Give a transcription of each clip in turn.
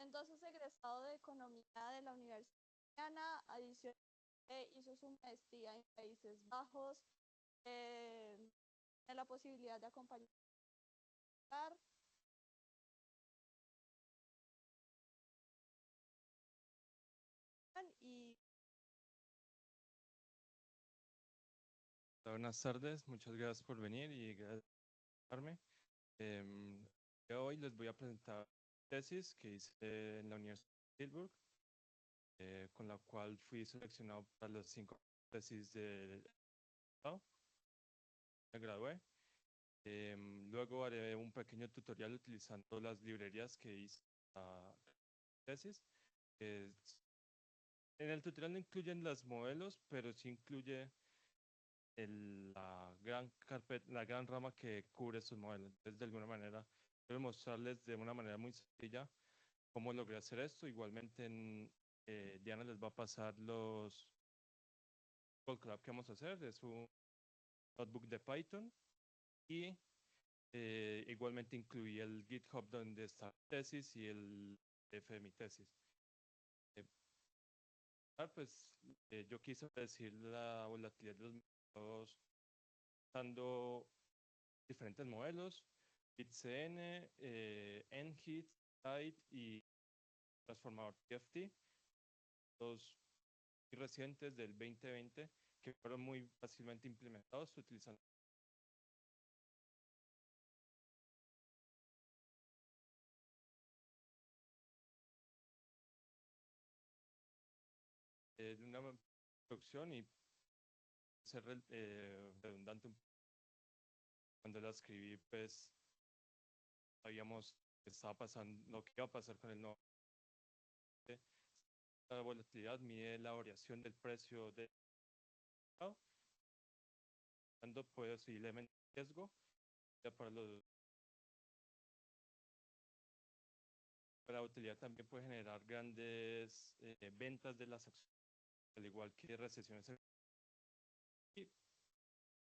Entonces, egresado de Economía de la Universidad Mexicana, adicionalmente hizo su maestría en Países Bajos, eh, tiene la posibilidad de acompañar y Buenas tardes, muchas gracias por venir y gracias por invitarme. Em, Hoy les voy a presentar tesis que hice en la Universidad de Tilburg, con la cual fui seleccionado para las 5 tesis del estado. Me gradué. Luego haré un pequeño tutorial utilizando las librerías que hice la tesis. Eh, en el tutorial no incluyen los modelos, pero sí incluye la gran carpeta, la gran rama que cubre estos modelos. Entonces, de alguna manera, quiero mostrarles de una manera muy sencilla cómo logré hacer esto. Igualmente, Diana les va a pasar los code collab que vamos a hacer. Es un notebook de Python y igualmente incluí el GitHub donde está la tesis y el PDF de mi tesis. Eh, pues yo quise decir la volatilidad de los mercados usando diferentes modelos, BitCN, NHIT, TIDE y transformador TFT, dos muy recientes del 2020 que fueron muy fácilmente implementados utilizando una producción y ser redundante. Cuando la escribí, pues sabíamos que estaba pasando, lo que iba a pasar con el nuevo. La volatilidad mide la variación del precio de mercado, dando posiblemente riesgo ya para los. La volatilidad también puede generar grandes ventas de las acciones, al igual que recesiones.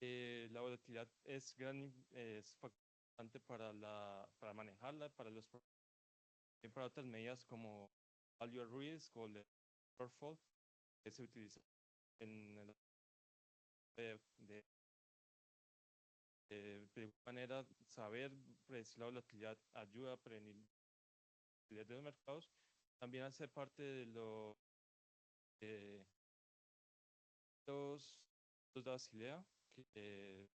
Y, la volatilidad es es importante para manejarla, también para otras medidas como value at risk o el shortfall, que se utiliza en el de, de manera saber predecir la volatilidad ayuda a prevenir la volatilidad de los mercados. También hace parte de eh, los de Basilea, que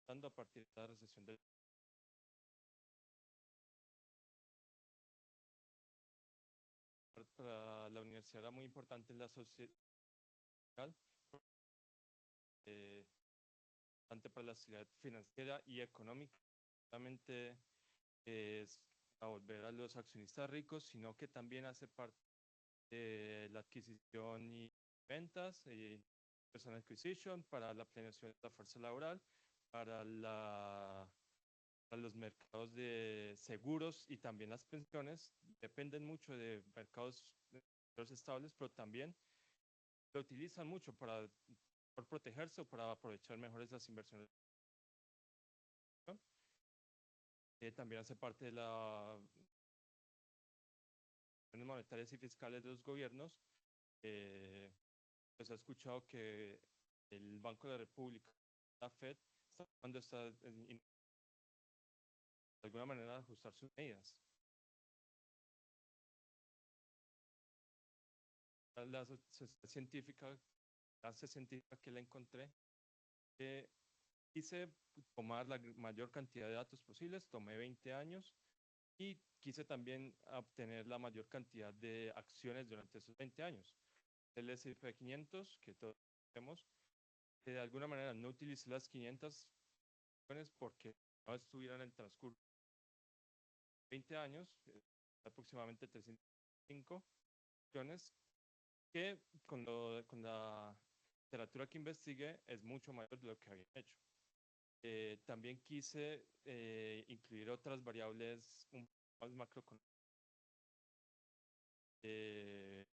dando a partir de la recesión para la universidad era muy importante la sociedad, eh, tanto para la sociedad financiera y económica, solamente es a volver a los accionistas ricos, sino que también hace parte de la adquisición y ventas, personal acquisition, para la planeación de la fuerza laboral, para para los mercados de seguros y también las pensiones. Dependen mucho de mercados estables, pero también lo utilizan mucho por protegerse o para aprovechar mejores las inversiones. También hace parte de las monetarias y fiscales de los gobiernos. Eh, pues ha escuchado que el Banco de la República, la Fed, está cuando está de alguna manera ajustar sus medidas. La sociedad científica, hace científica que la encontré, que quise tomar la mayor cantidad de datos posibles, tomé 20 años y quise también obtener la mayor cantidad de acciones durante esos 20 años. El S&P 500, que todos tenemos, que de alguna manera no utilicé las 500 acciones porque no estuvieran en el transcurso de 20 años, aproximadamente 305 acciones, que con la literatura que investigué es mucho mayor de lo que había hecho. También quise incluir otras variables un poco más macroeconómicas, eh,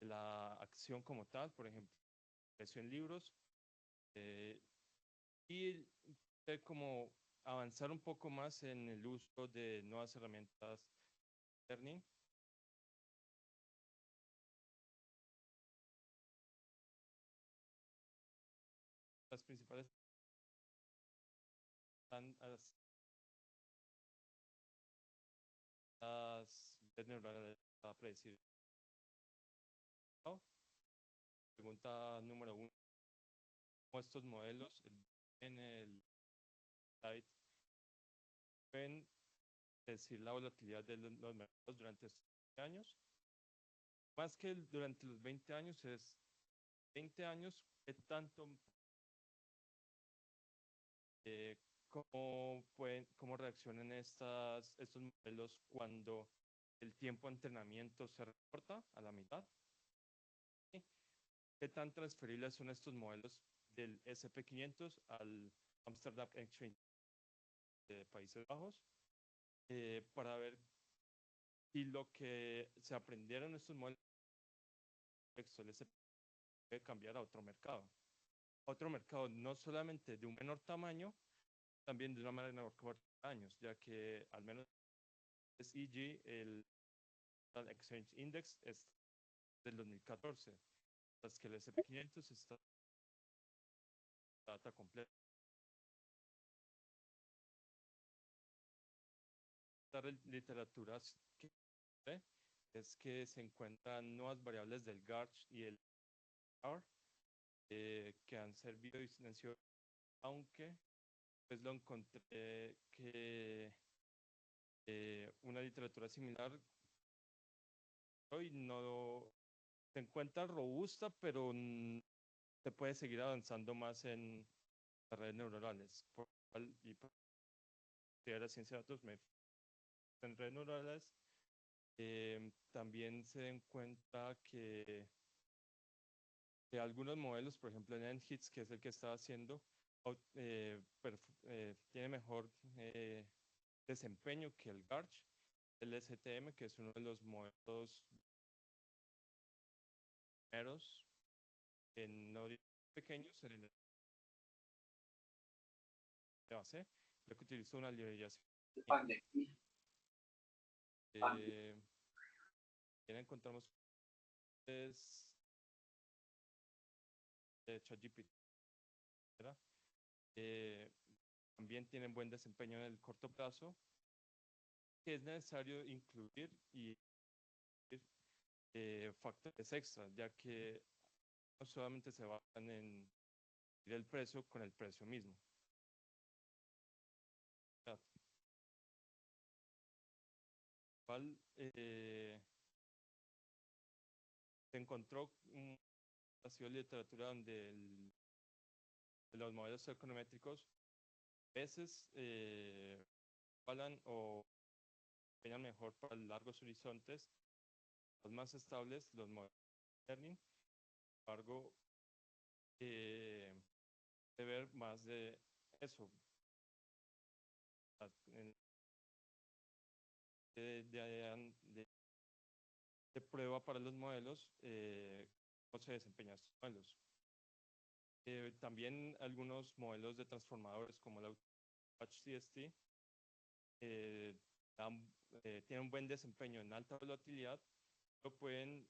la acción como tal, por ejemplo, precio en libros, eh, y como avanzar un poco más en el uso de nuevas herramientas de learning. las principales están las redes neurales para predecir. ¿No? Pregunta número uno: ¿cómo estos modelos en el site pueden decir la volatilidad de los mercados durante estos 20 años? Más que durante los 20 años, es 20 años, ¿qué tanto, eh, cómo reaccionan estos modelos cuando el tiempo de entrenamiento se recorta a la mitad? ¿Sí? ¿Qué tan transferibles son estos modelos del SP500 al Amsterdam Exchange de Países Bajos? Para ver si lo que se aprendieron en estos modelos se puede cambiar a otro mercado. Otro mercado no solamente de un menor tamaño, también de una menor años, ya que al menos SEG, el Exchange Index, es del 2014, mientras que el SP500 está data completa. La literatura es que se encuentran nuevas variables del GARCH y el R que han servido de silencio, aunque pues lo encontré que una literatura similar hoy no se encuentra robusta, pero se puede seguir avanzando más en las redes neuronales. Y por la ciencia de datos en redes neuronales también se encuentra que algunos modelos, por ejemplo en NHITS, que es el que estaba haciendo, tiene mejor desempeño que el GARCH, el STM, que es uno de los modelos primeros en no pequeños en el de base, lo que utiliza una librería. Encontramos es ChatGPT, también tienen buen desempeño en el corto plazo, que es necesario incluir y factores extras, ya que no solamente se basan en el precio con el precio mismo. Se encontró ha sido literatura donde los modelos econométricos a veces hablan o pegan mejor para largos horizontes, los más estables, los modelos de learning. Sin embargo, de ver más de eso, de prueba para los modelos, cómo se desempeñan estos modelos. También algunos modelos de transformadores como el HCST tienen un buen desempeño en alta volatilidad, pero pueden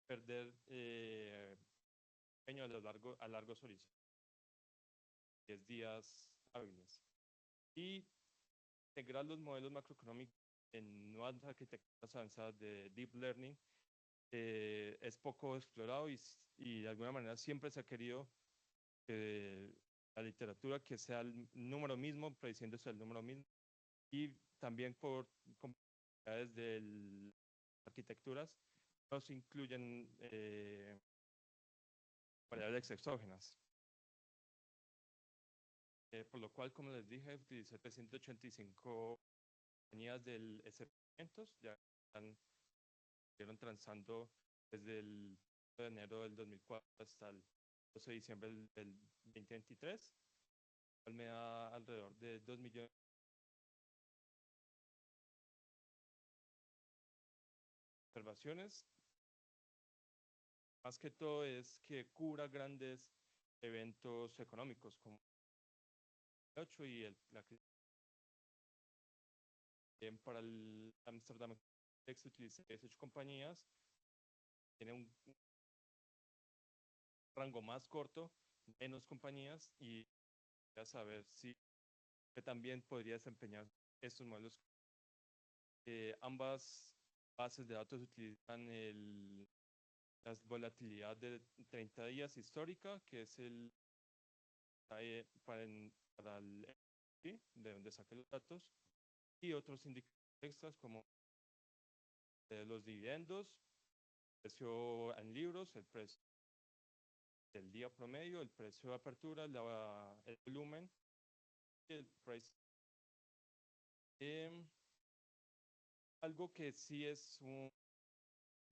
perder desempeño a largos horizontes, 10 días hábiles. Y integrar los modelos macroeconómicos en nuevas arquitecturas avanzadas de Deep Learning es poco explorado y de alguna manera siempre se ha querido la literatura que sea el número mismo, prediciéndose el número mismo, y también por complejidades de arquitecturas no se incluyen variables exógenas. Por lo cual, como les dije, utilicé 385 compañías del SP500, ya estuvieron transando desde el 1 de enero del 2004 hasta el 12 de diciembre del 2023, cual me da alrededor de 2 millones de observaciones. Más que todo es que cubra grandes eventos económicos como el 8 y la crisis. Para el Amsterdam Index utilicé 18 compañías, tiene un rango más corto menos compañías y a saber si que también podría desempeñar estos modelos. Ambas bases de datos utilizan la volatilidad de 30 días histórica, que es el para el de donde saque los datos, y otros indicadores extras como los dividendos, el precio en libros, el precio del día promedio, el precio de apertura, el volumen y el price. Algo que sí es un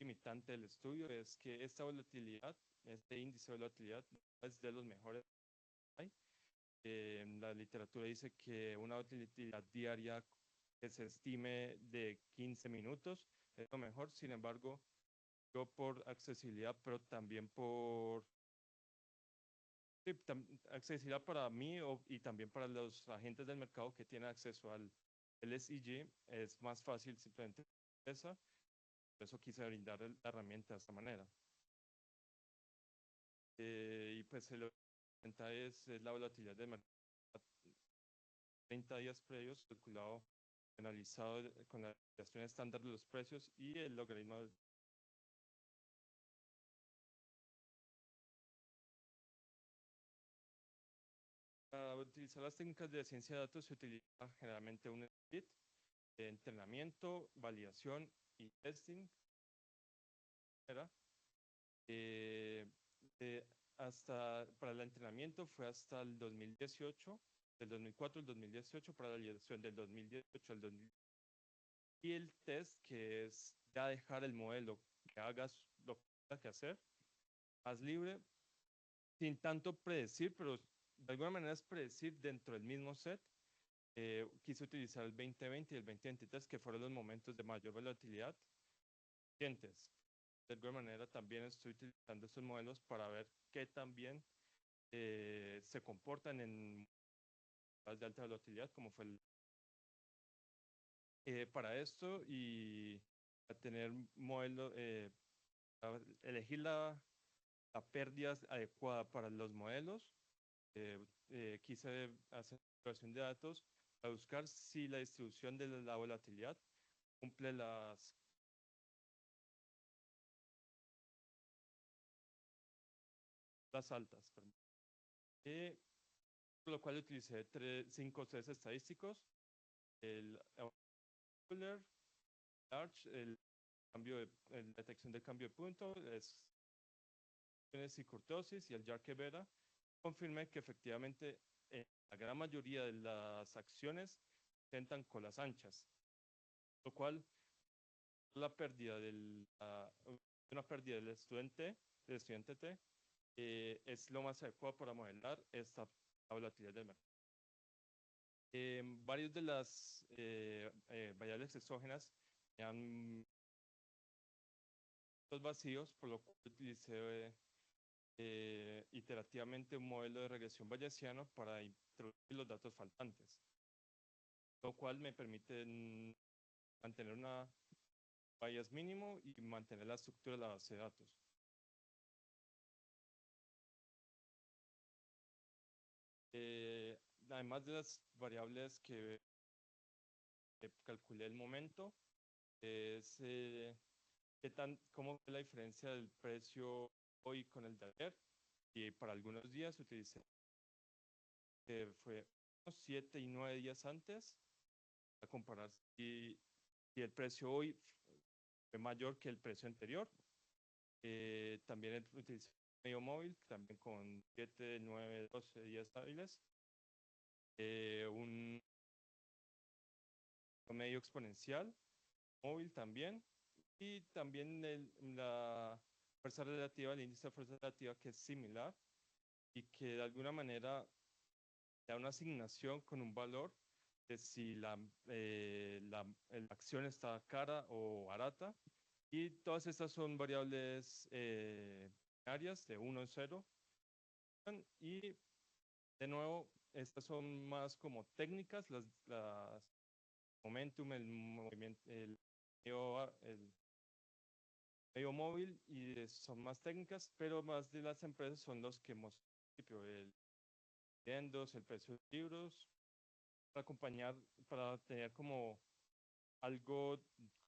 limitante del estudio es que esta volatilidad, este índice de volatilidad, es de los mejores que hay. La literatura dice que una volatilidad diaria que se estime de 15 minutos es lo mejor. Sin embargo, yo por accesibilidad, pero también por sí, accesibilidad para mí y también para los agentes del mercado que tienen acceso al LSEG, es más fácil simplemente esa. Por eso quise brindar la herramienta de esta manera. Y pues el herramienta es la volatilidad del mercado 30 días previos, calculado, analizado con la variación estándar de los precios y el logaritmo. Para utilizar las técnicas de ciencia de datos se utiliza generalmente un split de entrenamiento, validación y testing. Era, eh, de para el entrenamiento fue hasta el 2018, del 2004 al 2018, para la validación del 2018 al 2018. Y el test, que es ya dejar el modelo que hagas lo que tenga que hacer, más libre, sin tanto predecir, pero de alguna manera es predecir dentro del mismo set. Quise utilizar el 2020 y el 2023, que fueron los momentos de mayor volatilidad recientes. De alguna manera también estoy utilizando estos modelos para ver qué también se comportan en las de alta volatilidad, como fue para esto y a tener modelo, elegir la pérdida adecuada para los modelos. Quise hacer exploración de datos para buscar si la distribución de la volatilidad cumple las altas. Por lo cual utilicé 5 test estadísticos, el Euler, Large, el detección del cambio de punto, y curtosis y el Yarke-Bera. Confirmé que efectivamente la gran mayoría de las acciones presentan colas anchas, lo cual la pérdida una pérdida del estudiante T, es lo más adecuado para modelar esta volatilidad del mercado. Varios de las variables exógenas han los vacíos, por lo cual utilicé iterativamente un modelo de regresión bayesiano para introducir los datos faltantes, lo cual me permite mantener una bias mínimo y mantener la estructura de la base de datos. Además de las variables que calculé el momento, es cómo fue la diferencia del precio hoy con el de ayer. Y para algunos días utilicé que fue 7 y 9 días antes, a comparar si el precio hoy fue mayor que el precio anterior. También utilicé medio móvil, también con 7, 9, 12 días hábiles. Un medio exponencial, móvil también. Y también la fuerza relativa, el índice de fuerza relativa, que es similar y que de alguna manera da una asignación con un valor de si la acción está cara o barata. Y todas estas son variables binarias de 1 y 0. Y de nuevo, estas son más como técnicas, las momentum, el movimiento, el medio móvil, y son más técnicas, pero más de las empresas son los que principio, el dividendos, el precio de los libros, para acompañar, para tener como algo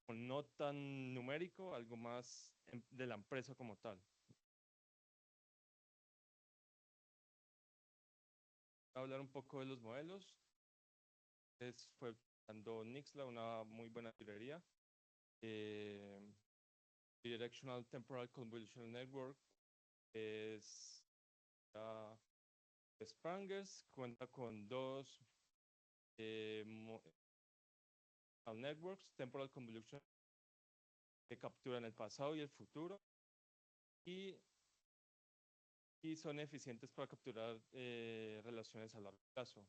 no tan numérico, algo más de la empresa como tal. Voy a hablar un poco de los modelos. Fue usando Nixla, una muy buena librería. Eh, Bidirectional Temporal Convolutional Network es Sprangers, cuenta con dos networks, Temporal Convolution, que capturan el pasado y el futuro, y, y son eficientes para capturar relaciones a largo plazo.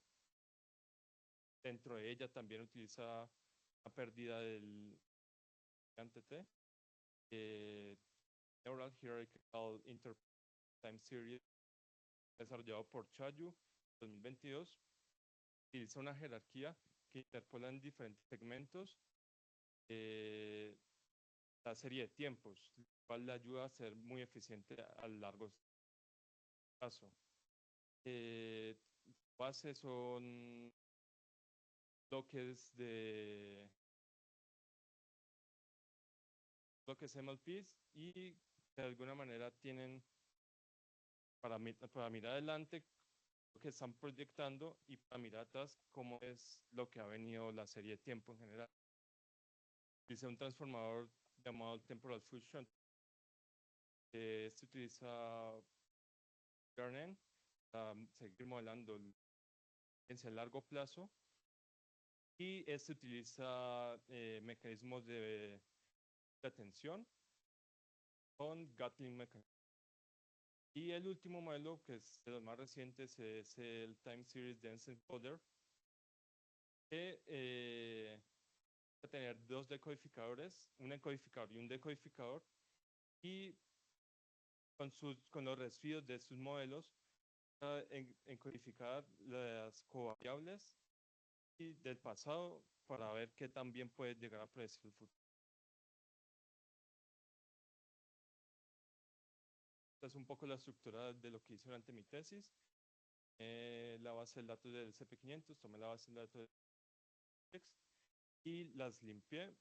Dentro de ella también utiliza la pérdida del NTT, Neural Hierarchical Intertime Series, desarrollado por Chayu 2022. Utiliza una jerarquía que interpola en diferentes segmentos la serie de tiempos, lo cual le ayuda a ser muy eficiente a largo plazo. Base son bloques bloques MLPs y de alguna manera tienen para mirar adelante lo que están proyectando y para mirar atrás cómo es lo que ha venido la serie de tiempo en general. Utiliza un transformador llamado Temporal Fusion. Este utiliza Garnen para seguir modelando en largo plazo, y este utiliza mecanismos de atención con Gatling Mechanism. Y el último modelo, que es de los más recientes, es el Time Series Dense Encoder, que va a tener dos decodificadores, un encodificador y un decodificador, y con los resfríos de sus modelos, encodificar las covariables y del pasado para ver qué también puede llegar a predecir el futuro. Esta es un poco la estructura de lo que hice durante mi tesis. La base de datos del CP500, tomé la base de datos del text y las limpié,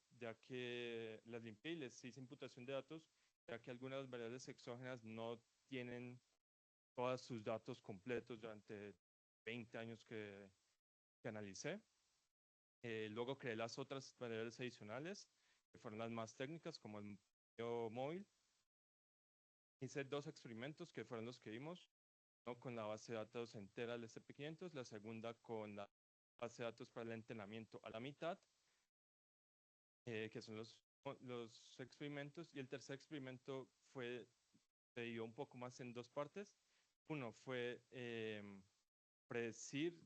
y les hice imputación de datos, ya que algunas variables exógenas no tienen todos sus datos completos durante 20 años que analicé. Luego creé las otras variables adicionales, que fueron las más técnicas, como el medio móvil. Hice dos experimentos que fueron los que vimos, uno con la base de datos entera del SP500, la segunda con la base de datos para el entrenamiento a la mitad, que son los experimentos, y el tercer experimento se dio un poco más en dos partes. Uno fue predecir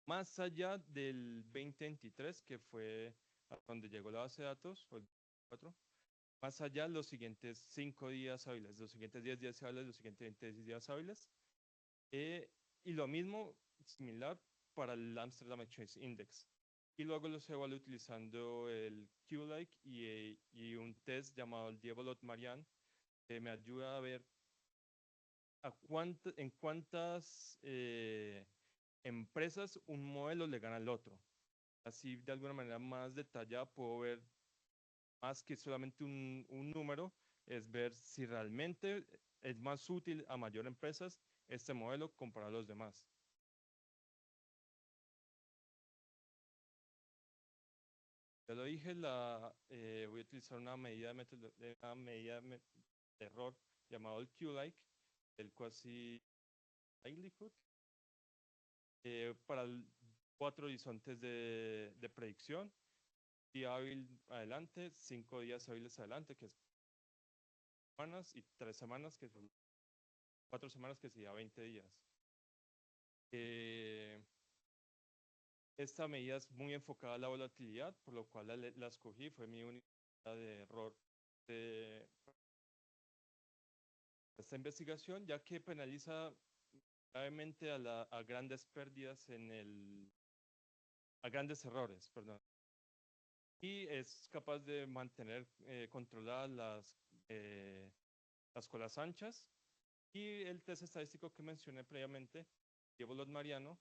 más allá del 2023, que fue a donde llegó la base de datos, o el 4, más allá los siguientes 5 días hábiles, los siguientes 10 días hábiles, los siguientes 20 días hábiles. Y lo mismo, similar, para el Amsterdam Exchange Index. Y luego los evalué utilizando el QLike y un test llamado el Develop-Marianne, que me ayuda a ver en cuántas empresas un modelo le gana al otro. Así, de alguna manera más detallada, puedo ver más que solamente un número, es ver si realmente es más útil a mayor empresas este modelo comparado a los demás. Ya lo dije, voy a utilizar una medida de error llamado el QLike, el quasi likelihood, para 4 horizontes de predicción: día hábil adelante, 5 días hábiles adelante, que es semanas, y 3 semanas, que son 4 semanas, que sería 20 días. Esta medida es muy enfocada a la volatilidad, por lo cual la escogí, fue mi única de error de esta investigación, ya que penaliza gravemente a grandes pérdidas a grandes errores, perdón. Y es capaz de mantener controladas las colas anchas, Y el test estadístico que mencioné previamente, Diebold-Mariano,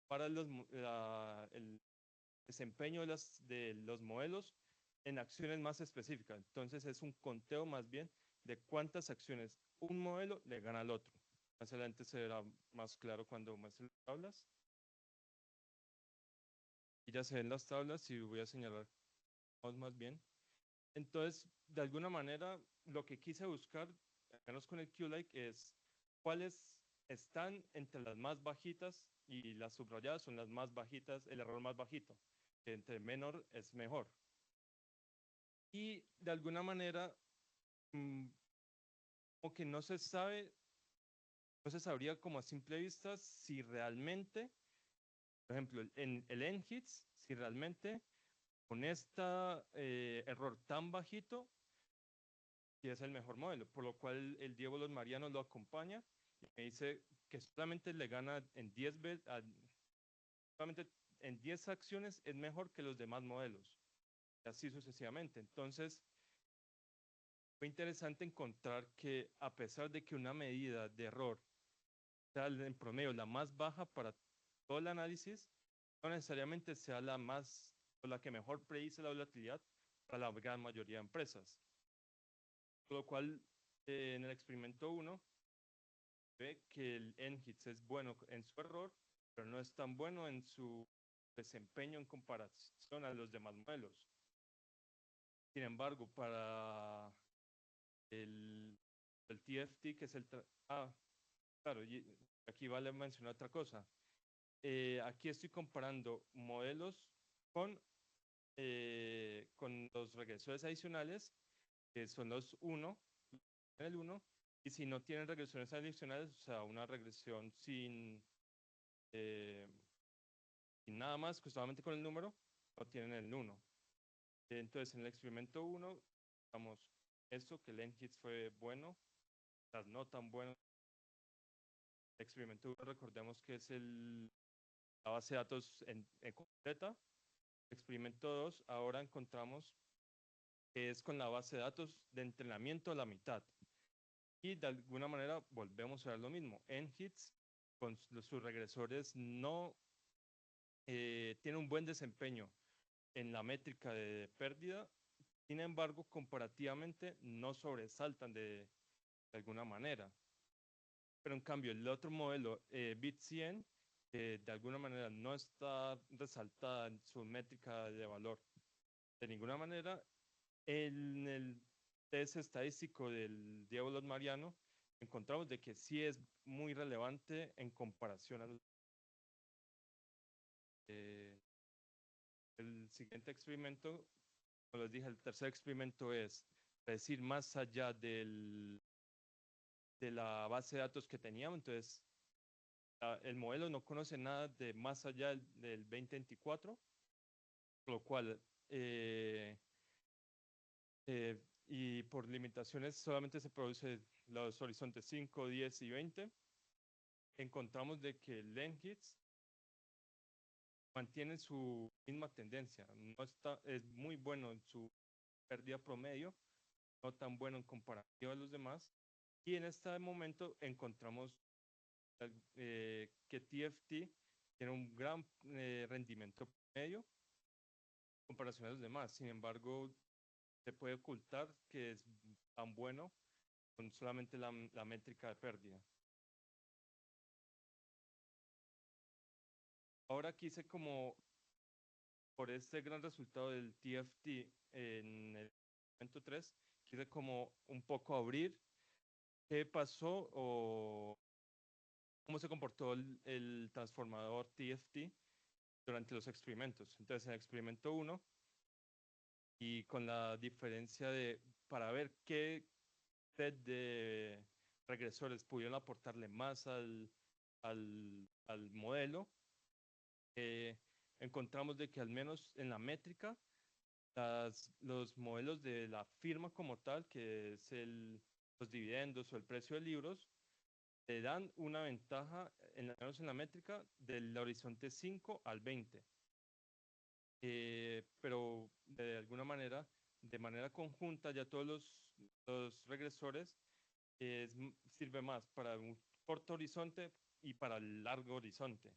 para el desempeño de los modelos en acciones más específicas. Entonces es un conteo más bien de cuántas acciones un modelo le gana al otro. Más adelante será más claro cuando muestre las tablas. Y ya se ven las tablas y voy a señalar más bien. Entonces, de alguna manera, lo que quise buscar, al menos con el Q-Like, es cuáles están entre las más bajitas y las subrayadas son las más bajitas, el error más bajito, que entre menor es mejor. Y de alguna manera, como que no se sabe, no se sabría como a simple vista si realmente, por ejemplo, en el NHITS, si realmente con este error tan bajito, si es el mejor modelo, por lo cual el Diego Los Marianos lo acompaña y me dice que solamente le gana en 10 veces, solamente en 10 acciones es mejor que los demás modelos, y así sucesivamente. Entonces, fue interesante encontrar que a pesar de que una medida de error sea en promedio la más baja para todo el análisis, no necesariamente sea la más o la que mejor predice la volatilidad para la gran mayoría de empresas. Por lo cual, en el experimento 1, ve que el NHITS es bueno en su error, pero no es tan bueno en su desempeño en comparación a los demás modelos. Sin embargo, para el TFT, que es el... claro, y aquí vale mencionar otra cosa. Aquí estoy comparando modelos con los regresores adicionales, que son los 1, el 1, y si no tienen regresiones adicionales, o sea, una regresión eh, sin nada más, que solamente con el número, no tienen el 1. Entonces, en el experimento 1, vamos, esto que el NHITS fue bueno, las no tan buenas. El experimento 1, recordemos que es la base de datos en completa. Experimento 2, ahora encontramos que es con la base de datos de entrenamiento a la mitad. Y de alguna manera volvemos a ver lo mismo. NHITS, con sus regresores, no tiene un buen desempeño en la métrica de pérdida. Sin embargo, comparativamente no sobresaltan de alguna manera. Pero en cambio, el otro modelo, BIT100, de alguna manera no está resaltada en su métrica de valor de ninguna manera. En el test estadístico del Diego Los Mariano, encontramos de que sí es muy relevante en comparación al... Eh, el siguiente experimento, como les dije, el tercer experimento es decir más allá de la base de datos que teníamos. Entonces, el modelo no conoce nada de más allá del 2024, por lo cual, y por limitaciones solamente se produce los horizontes 5, 10 y 20. Encontramos de que el NHITS mantiene su misma tendencia. No está, es muy bueno en su pérdida promedio, no tan bueno en comparación a los demás. Y en este momento encontramos que TFT tiene un gran rendimiento promedio en comparación a los demás. Sin embargo, se puede ocultar que es tan bueno con solamente la métrica de pérdida. Ahora quise como, por este gran resultado del TFT en el momento 3, quise como un poco abrir qué pasó o cómo se comportó el transformador TFT durante los experimentos. Entonces, en el experimento 1, y con la diferencia para ver qué set de regresores pudieron aportarle más al modelo, encontramos de que al menos en la métrica, los modelos de la firma como tal, que es los dividendos o el precio de libros, te dan una ventaja, al menos en la métrica, del horizonte 5 al 20. Pero de alguna manera, de manera conjunta, ya todos los regresores sirve más para un corto horizonte y para el largo horizonte.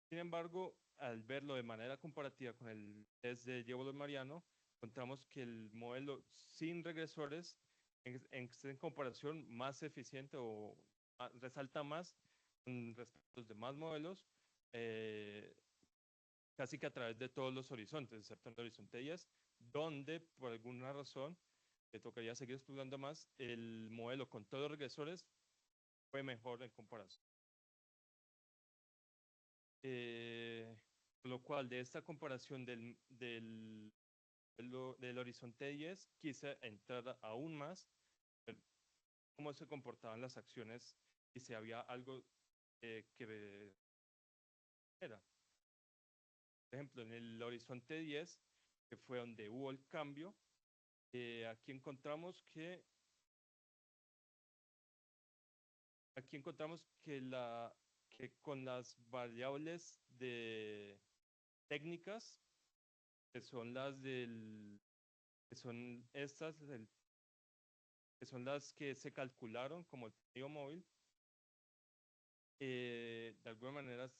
Sin embargo, al verlo de manera comparativa con el test de Diego-Mariano, encontramos que el modelo sin regresores es en comparación más eficiente o resalta más con respecto a los demás modelos, eh, casi que a través de todos los horizontes, excepto en el horizonte 10, donde por alguna razón, que tocaría seguir estudiando más, el modelo con todos los regresores fue mejor en comparación. Por lo cual, de esta comparación del horizonte 10, quise entrar aún más, ver cómo se comportaban las acciones y si había algo que era. Por ejemplo, en el horizonte 10, que fue donde hubo el cambio, aquí encontramos que con las variables de técnicas, que son las que son estas, que son las que se calcularon como el tenido móvil, de alguna manera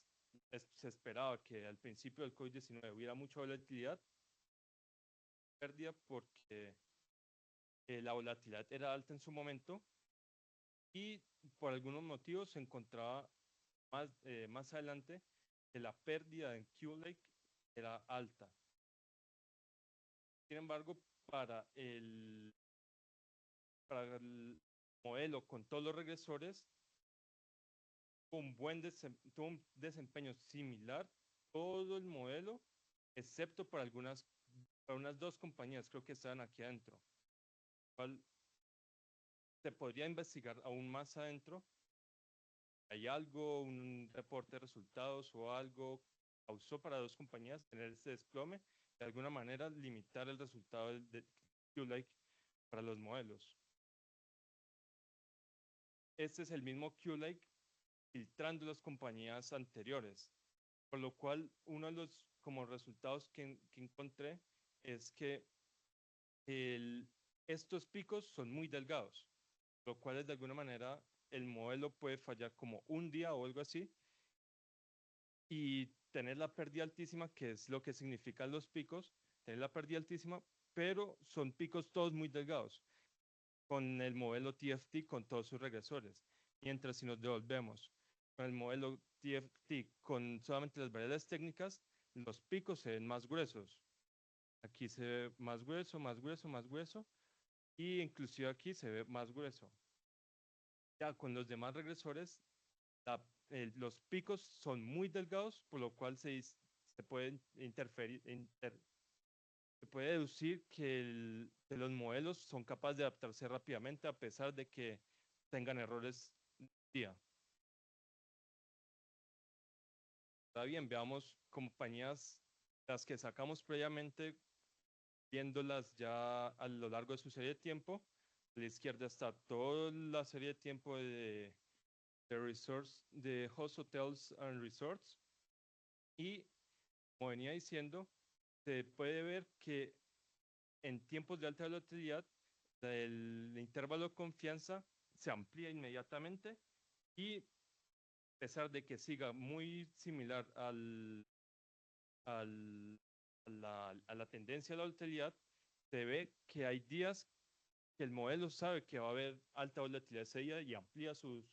se esperaba que al principio del COVID-19 hubiera mucha volatilidad, pérdida porque la volatilidad era alta en su momento y por algunos motivos se encontraba más adelante que la pérdida en Q-Lake era alta. Sin embargo, para el modelo con todos los regresores, tuvo un desempeño similar todo el modelo, excepto para unas dos compañías, creo que estaban aquí adentro, cual se podría investigar aún más adentro. ¿Hay algo, un reporte de resultados o algo causó para dos compañías tener este desplome? De alguna manera limitar el resultado de Q-Lake para los modelos. Este es el mismo Q-Lake filtrando las compañías anteriores, por lo cual uno de los como resultados que encontré es que estos picos son muy delgados, lo cual es de alguna manera el modelo puede fallar como un día o algo así y tener la pérdida altísima, que es lo que significan los picos, tener la pérdida altísima, pero son picos todos muy delgados, con el modelo TFT con todos sus regresores. Mientras si nos devolvemos con el modelo TFT con solamente las variables técnicas, los picos se ven más gruesos. Aquí se ve más grueso, más grueso, más grueso, y inclusive aquí se ve más grueso. Ya con los demás regresores, los picos son muy delgados, por lo cual se puede se puede deducir que los modelos son capaces de adaptarse rápidamente a pesar de que tengan errores día. Está bien, veamos compañías, las que sacamos previamente, viéndolas ya a lo largo de su serie de tiempo. A la izquierda está toda la serie de tiempo de Host Hotels and Resorts. Y como venía diciendo, se puede ver que en tiempos de alta volatilidad, el intervalo de confianza se amplía inmediatamente y a pesar de que siga muy similar al, a la tendencia de la volatilidad, se ve que hay días que el modelo sabe que va a haber alta volatilidad ese día y amplía su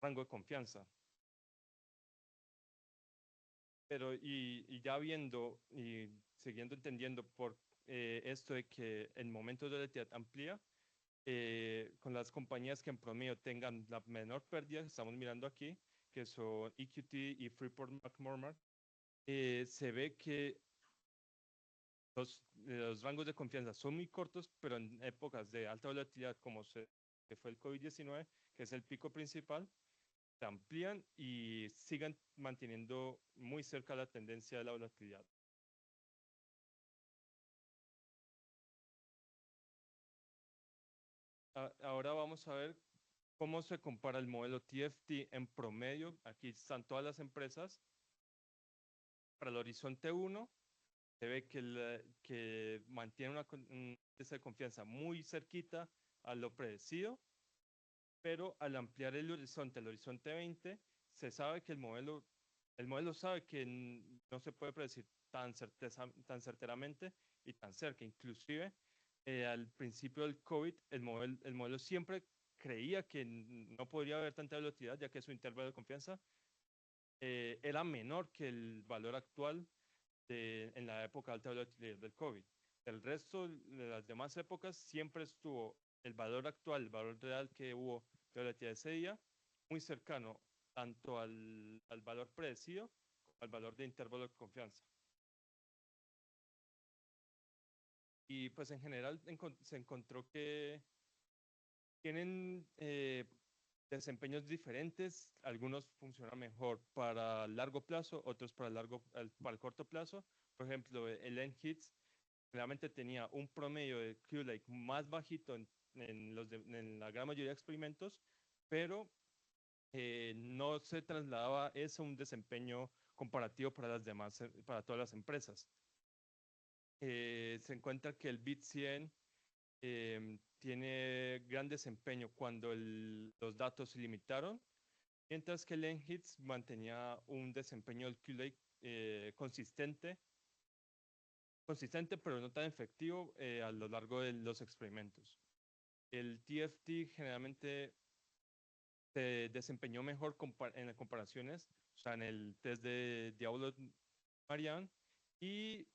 rango de confianza. Pero y ya viendo y siguiendo entendiendo por esto de que el momento de volatilidad amplía, con las compañías que en promedio tengan la menor pérdida, que estamos mirando aquí, que son EQT y Freeport-McMoRan, se ve que los rangos de confianza son muy cortos, pero en épocas de alta volatilidad, que fue el COVID-19, que es el pico principal, se amplían y sigan manteniendo muy cerca la tendencia de la volatilidad. Ahora vamos a ver cómo se compara el modelo TFT en promedio. Aquí están todas las empresas para el horizonte 1 se ve que mantiene un índice de confianza muy cerquita a lo predecido, pero al ampliar el horizonte 20, se sabe que el modelo sabe que no se puede predecir tan certeramente y tan cerca. Inclusive, al principio del COVID, el modelo siempre creía que no podría haber tanta velocidad, ya que su intervalo de confianza era menor que el valor actual en la época de alta volatilidad del COVID. El resto de las demás épocas siempre estuvo el valor actual, el valor real que hubo de volatilidad ese día, muy cercano tanto al valor predecido como al valor de intervalo de confianza. Y pues en general se encontró que tienen desempeños diferentes. Algunos funcionan mejor para largo plazo, otros para el corto plazo. Por ejemplo, el NHITS realmente tenía un promedio de Q-Lake más bajito en la gran mayoría de experimentos, pero no se trasladaba eso a un desempeño comparativo para todas las empresas. Se encuentra que el BIT 100 tiene gran desempeño cuando los datos se limitaron, mientras que el NHITS mantenía un desempeño del Q-Lake consistente, pero no tan efectivo a lo largo de los experimentos. El TFT generalmente se desempeñó mejor en las comparaciones, o sea, en el test de Diablo-Marianne y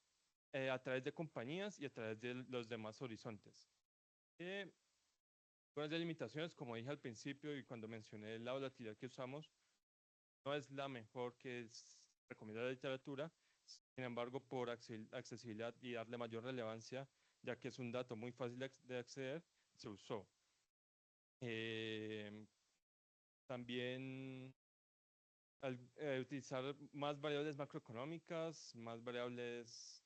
a través de compañías y a través de los demás horizontes. Con las limitaciones, como dije al principio y cuando mencioné la volatilidad que usamos, no es la mejor que recomienda la literatura. Sin embargo, por accesibilidad y darle mayor relevancia, ya que es un dato muy fácil de acceder, se usó. También al utilizar más variables macroeconómicas, más variables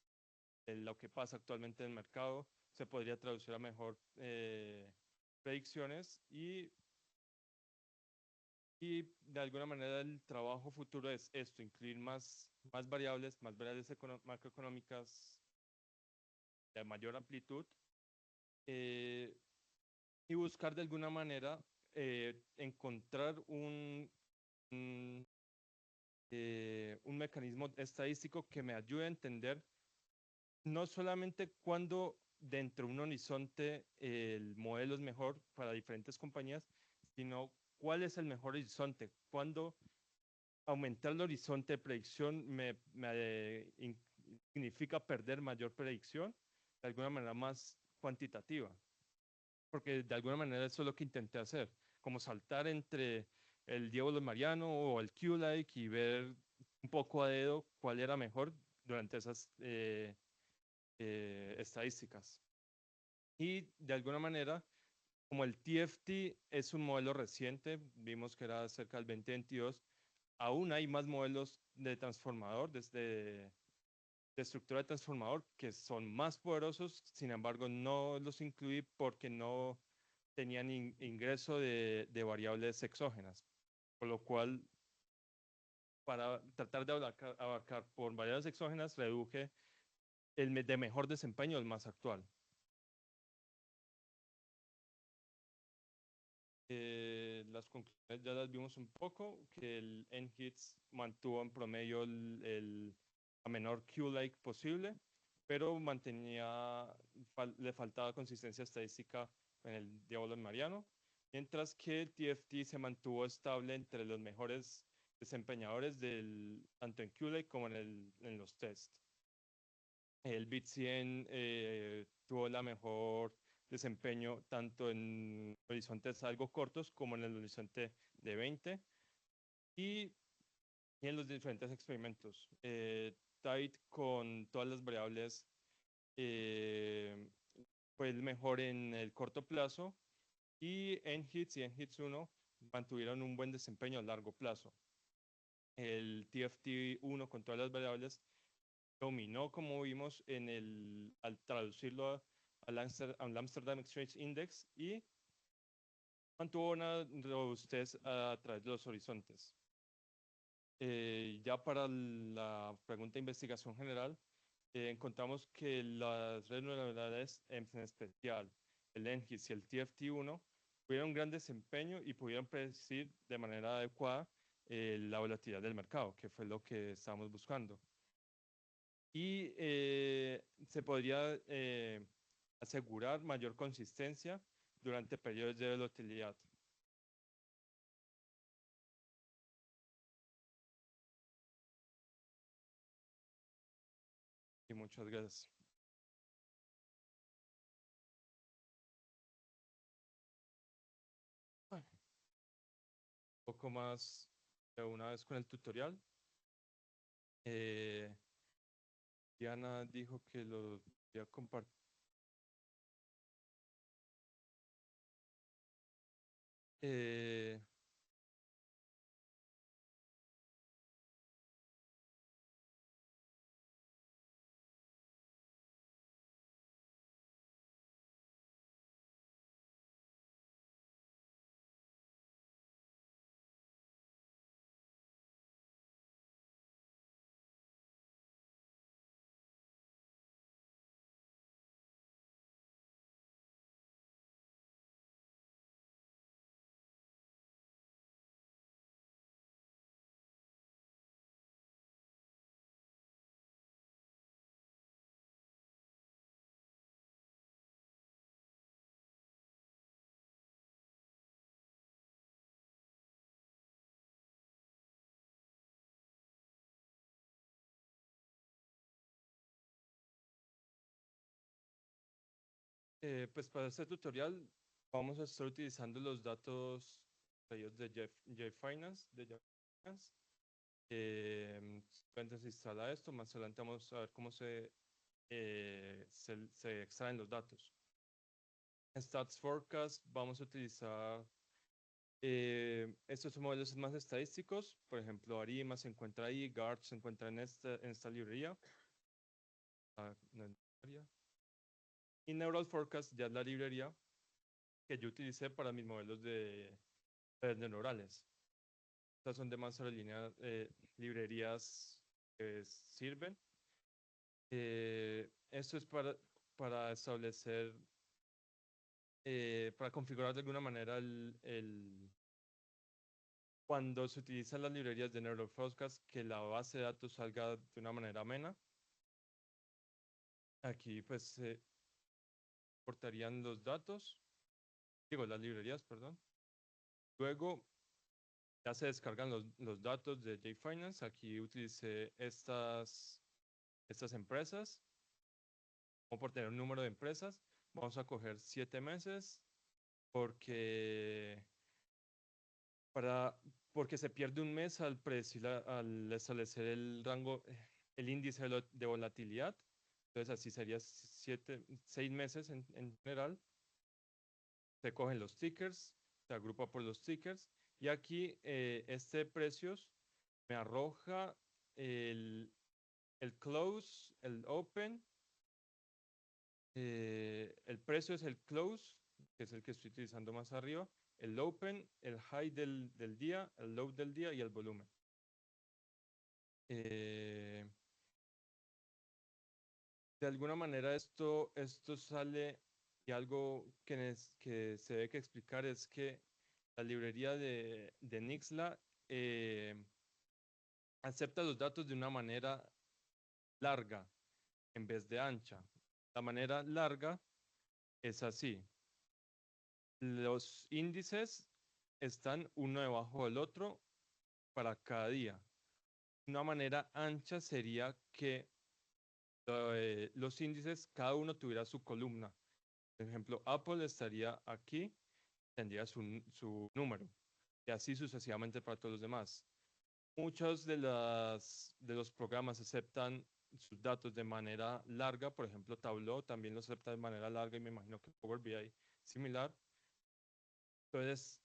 de lo que pasa actualmente en el mercado, se podría traducir a mejor predicciones y de alguna manera el trabajo futuro es esto, incluir más variables macroeconómicas de mayor amplitud eh, y buscar de alguna manera encontrar un mecanismo estadístico que me ayude a entender no solamente cuándo dentro de un horizonte el modelo es mejor para diferentes compañías, sino cuál es el mejor horizonte, cuándo aumentar el horizonte de predicción significa perder mayor predicción, de alguna manera más cuantitativa, porque de alguna manera eso es lo que intenté hacer, como saltar entre el Diablo Mariano o el Q-Like y ver un poco a dedo cuál era mejor durante esas estadísticas. Y de alguna manera, como el TFT es un modelo reciente, vimos que era cerca del 2022, aún hay más modelos de transformador, de estructura de transformador, que son más poderosos, sin embargo no los incluí porque no tenían ingreso de variables exógenas, por lo cual para tratar de abarcar por variables exógenas reduje el de mejor desempeño, el más actual. Las conclusiones ya las vimos un poco, que el NHITS mantuvo en promedio la menor Q-like posible, pero le faltaba consistencia estadística en el Diablo Mariano, mientras que el TFT se mantuvo estable entre los mejores desempeñadores tanto en Q-like como en los tests. El BIT 100 tuvo la mejor desempeño tanto en horizontes algo cortos como en el horizonte de 20 y, y en los diferentes experimentos. Tight con todas las variables eh, fue el mejor en el corto plazo y NHITS y NHITS 1 mantuvieron un buen desempeño a largo plazo. El TFT 1 con todas las variables dominó, como vimos, al traducirlo al Amsterdam Exchange Index y mantuvo una robustez a través de los horizontes. Ya para la pregunta de investigación general, encontramos que las redes neuronales, en especial el NGIS y el TFT1, tuvieron un gran desempeño y pudieron predecir de manera adecuada la volatilidad del mercado, que fue lo que estábamos buscando. Y se podría asegurar mayor consistencia durante periodos de volatilidad. Y muchas gracias. Un poco más de una vez con el tutorial. Eh, Diana dijo que lo voy a compartir. Eh, pues para este tutorial vamos a estar utilizando los datos traídos de JFinance, Entonces se instala esto, más adelante vamos a ver cómo se extraen los datos. En Stats Forecast vamos a utilizar estos modelos más estadísticos, por ejemplo, ARIMA se encuentra ahí, GART se encuentra en esta librería. No, y Neural Forecast ya es la librería que yo utilicé para mis modelos de redes neuronales. Estas son de más librerías que sirven. Esto es para establecer, para configurar de alguna manera cuando se utilizan las librerías de Neural Forecast, que la base de datos salga de una manera amena. Aquí pues se portarían los datos, digo las librerías, perdón. Luego ya se descargan los datos de JFinance. Aquí utilicé estas empresas. Vamos por tener un número de empresas. Vamos a coger 7 meses porque, porque se pierde un mes al establecer el rango, el índice de volatilidad. Entonces así sería 6 meses en general. Se cogen los tickers, se agrupa por los tickers. Y aquí este precios me arroja el close, el open. El precio es el close, que es el que estoy utilizando más arriba, el open, el high del día, el low del día y el volumen. De alguna manera esto sale y algo que se debe que explicar es que la librería de Nixla acepta los datos de una manera larga en vez de ancha. La manera larga es así. Los índices están uno debajo del otro para cada día. Una manera ancha sería que los índices, cada uno tuviera su columna. Por ejemplo, Apple estaría aquí, tendría su número, y así sucesivamente para todos los demás. Muchos de los programas aceptan sus datos de manera larga, por ejemplo, Tableau también lo acepta de manera larga y me imagino que Power BI similar. Entonces,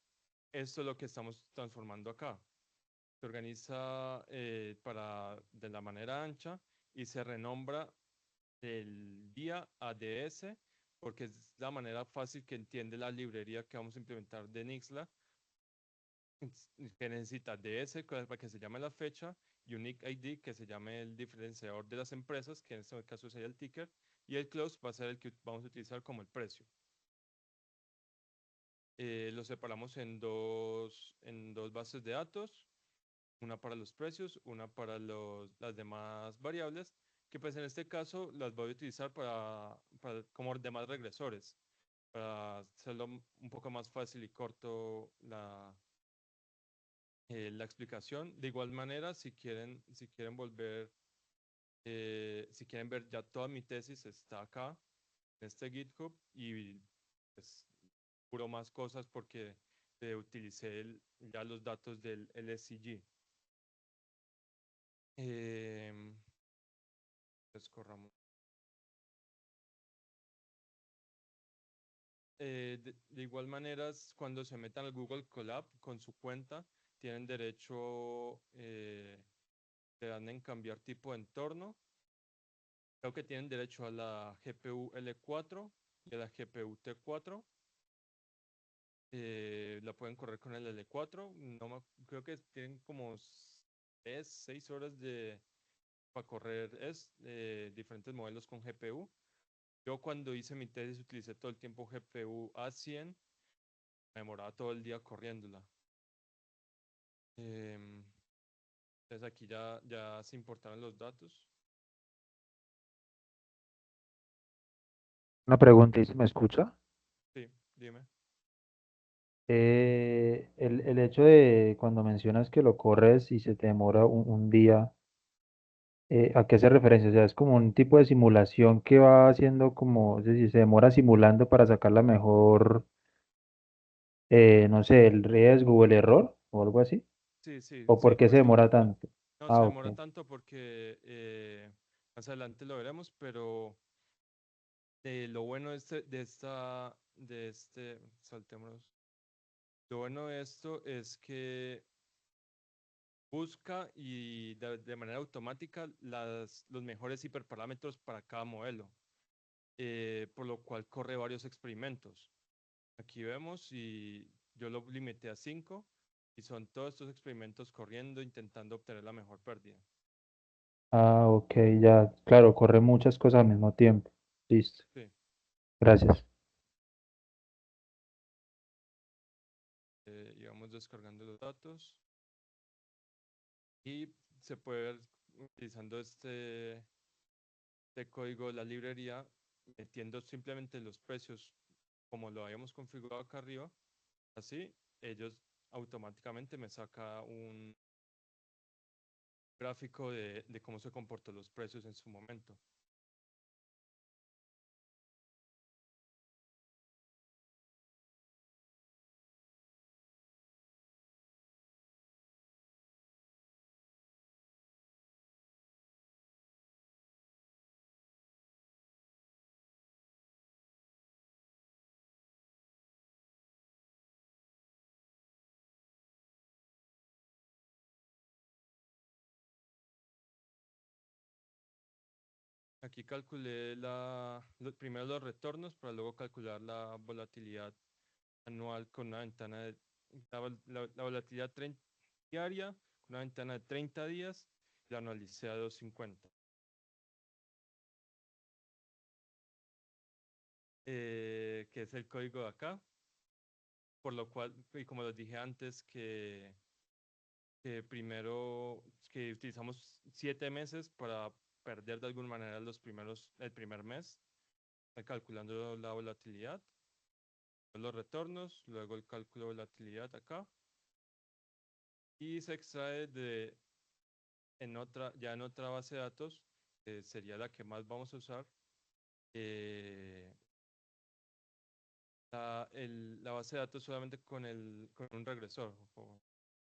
esto es lo que estamos transformando acá. Se organiza de la manera ancha y se renombra el día ADS porque es la manera fácil que entiende la librería que vamos a implementar de Nixla que necesita DS, para que se llame la fecha, Unique ID, que se llame el diferenciador de las empresas, que en este caso sería el ticker, y el close va a ser el que vamos a utilizar como el precio. Lo separamos en dos bases de datos, una para los precios, una para las demás variables, que pues en este caso las voy a utilizar como demás regresores, para hacerlo un poco más fácil y corto la explicación. De igual manera, si quieren si quieren ver ya toda mi tesis, está acá en este GitHub y pues puro más cosas porque utilicé ya los datos del LSCG. Pues corramos. De igual manera, cuando se metan al Google Colab con su cuenta, tienen derecho, te dan en cambiar tipo de entorno. Creo que tienen derecho a la GPU L4 y a la GPU T4. La pueden correr con el L4. Creo que tienen como 6 horas para correr diferentes modelos con GPU. Yo cuando hice mi tesis utilicé todo el tiempo GPU A100. Me demoraba todo el día corriéndola. Em, entonces aquí ya se importaron los datos. Una pregunta, ¿y si me escucha? Sí, dime. El hecho de cuando mencionas que lo corres y se te demora un día, ¿a qué hace referencia? O sea, es como un tipo de simulación que va haciendo como, es decir, se demora simulando para sacar la mejor, no sé, el riesgo o el error o algo así. Sí, sí, ¿O sí, por qué se demora tanto? no se Ah, demora ok. tanto porque más adelante lo veremos, pero lo bueno saltémonos. Lo bueno de esto es que busca y de manera automática los mejores hiperparámetros para cada modelo, por lo cual corre varios experimentos. Aquí vemos y yo lo limité a 5 y son todos estos experimentos corriendo intentando obtener la mejor pérdida. Ah, ok, ya, claro, corre muchas cosas al mismo tiempo. Listo, Sí, gracias. y vamos descargando los datos y se puede ver utilizando este código de la librería, metiendo simplemente los precios como lo habíamos configurado acá arriba. Así, ellos automáticamente me saca un gráfico de cómo se comportó los precios en su momento. Aquí calculé primero los retornos para luego calcular la volatilidad anual con una ventana la volatilidad diaria con una ventana de 30 días y la analicé a 250. Que es el código de acá, por lo cual, y como les dije antes, que primero que utilizamos 7 meses para perder de alguna manera el primer mes, calculando la volatilidad, los retornos, luego el cálculo de volatilidad acá, y se extrae ya en otra base de datos, que sería la que más vamos a usar, eh, la base de datos solamente con un regresor,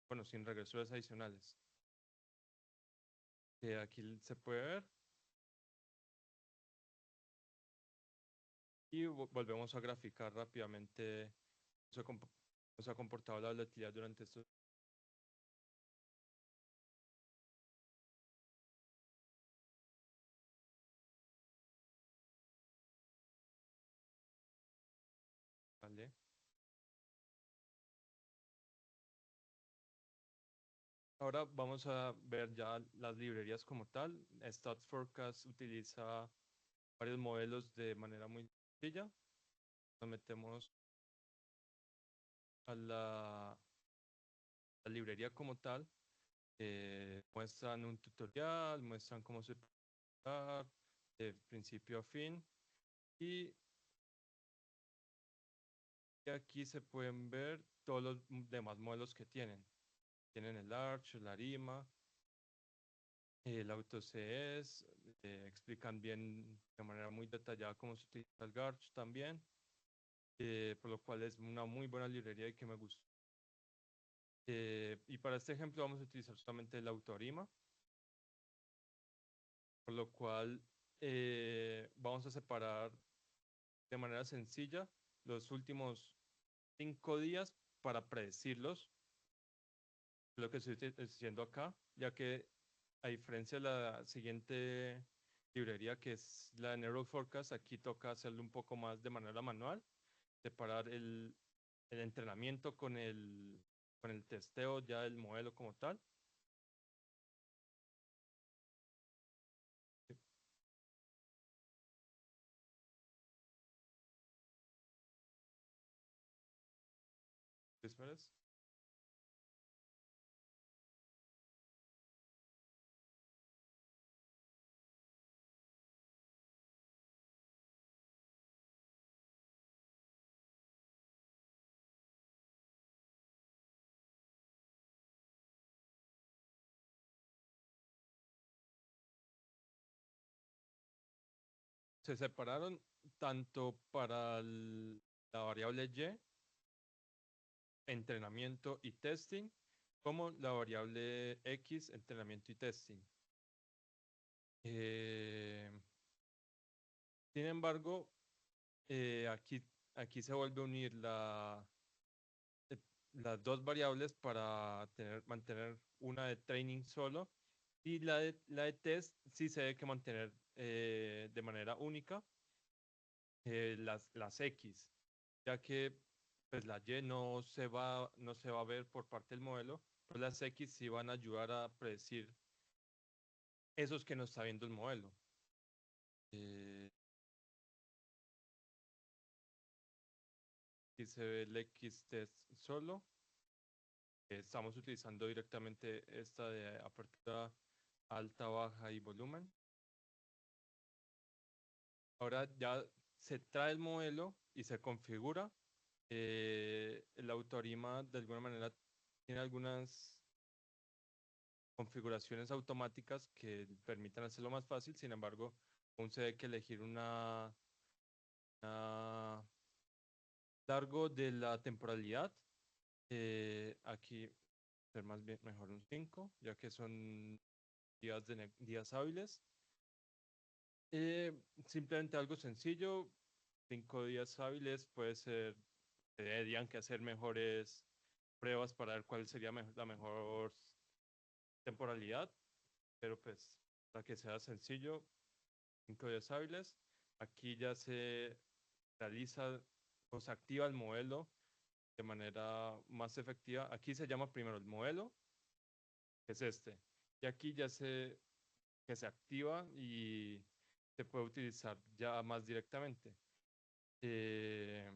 bueno, sin regresores adicionales. Que aquí se puede ver. Y volvemos a graficar rápidamente cómo se ha comportado la volatilidad durante estos. ¿Vale? Ahora vamos a ver ya las librerías como tal. Stats Forecast utiliza varios modelos de manera muy sencilla. Nos metemos a la librería como tal. Muestran un tutorial, muestran cómo se puede usar de principio a fin. Y aquí se pueden ver todos los demás modelos que tienen. Tienen el Arch, el Arima, el AutoCS, explican bien de manera muy detallada cómo se utiliza el Garch también, por lo cual es una muy buena librería y que me gusta. Y para este ejemplo vamos a utilizar solamente el AutoArima, por lo cual vamos a separar de manera sencilla los últimos 5 días para predecirlos, lo que estoy diciendo acá, ya que a diferencia de la siguiente librería que es la de Neural Forecast, aquí toca hacerlo un poco más de manera manual, separar el entrenamiento con el testeo ya del modelo como tal. ¿Esperas? Se separaron tanto para la variable Y, entrenamiento y testing, como la variable X, entrenamiento y testing. Eh, Sin embargo, aquí se vuelve a unir eh, las dos variables para mantener una de training solo y la de test sí se debe que mantener de manera única las X, ya que pues la Y no se va a ver por parte del modelo, pero las X sí van a ayudar a predecir esos que no está viendo el modelo. Eh, Aquí se ve el X test solo. Estamos utilizando directamente esta de apertura alta, baja y volumen. Ahora ya se trae el modelo y se configura. El Autorima de alguna manera tiene algunas configuraciones automáticas que permitan hacerlo más fácil. Sin embargo, aún se debe que elegir una largo de la temporalidad. Aquí ser más bien mejor un 5, ya que son días hábiles. Simplemente algo sencillo, 5 días hábiles puede ser, tendrían que hacer mejores pruebas para ver cuál sería la mejor temporalidad, pero pues para que sea sencillo, 5 días hábiles. Aquí ya se realiza o se activa el modelo de manera más efectiva. Aquí se llama primero el modelo, que es este, y aquí que se activa y se puede utilizar ya más directamente. Eh,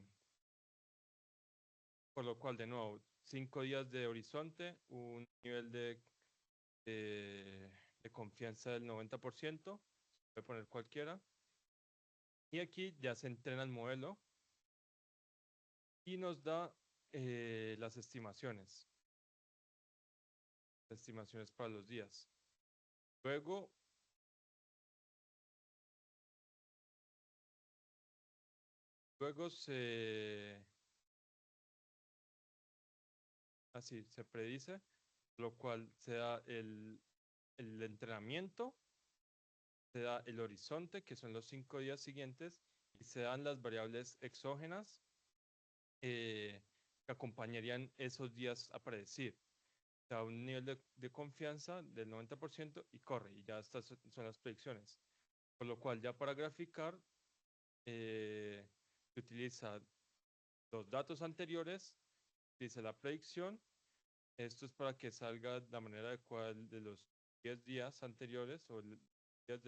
por lo cual, de nuevo, 5 días de horizonte, un nivel de confianza del 90%, se puede poner cualquiera. Y aquí ya se entrena el modelo y nos da las estimaciones para los días. Luego, luego se predice, lo cual se da el entrenamiento, se da el horizonte, que son los 5 días siguientes, y se dan las variables exógenas que acompañarían esos días a predecir. Da un nivel de confianza del 90% y corre, y ya estas son las predicciones. Por lo cual, ya para graficar, se utiliza los datos anteriores, dice la predicción, Esto es para que salga de la manera adecuada de los 10 días anteriores o días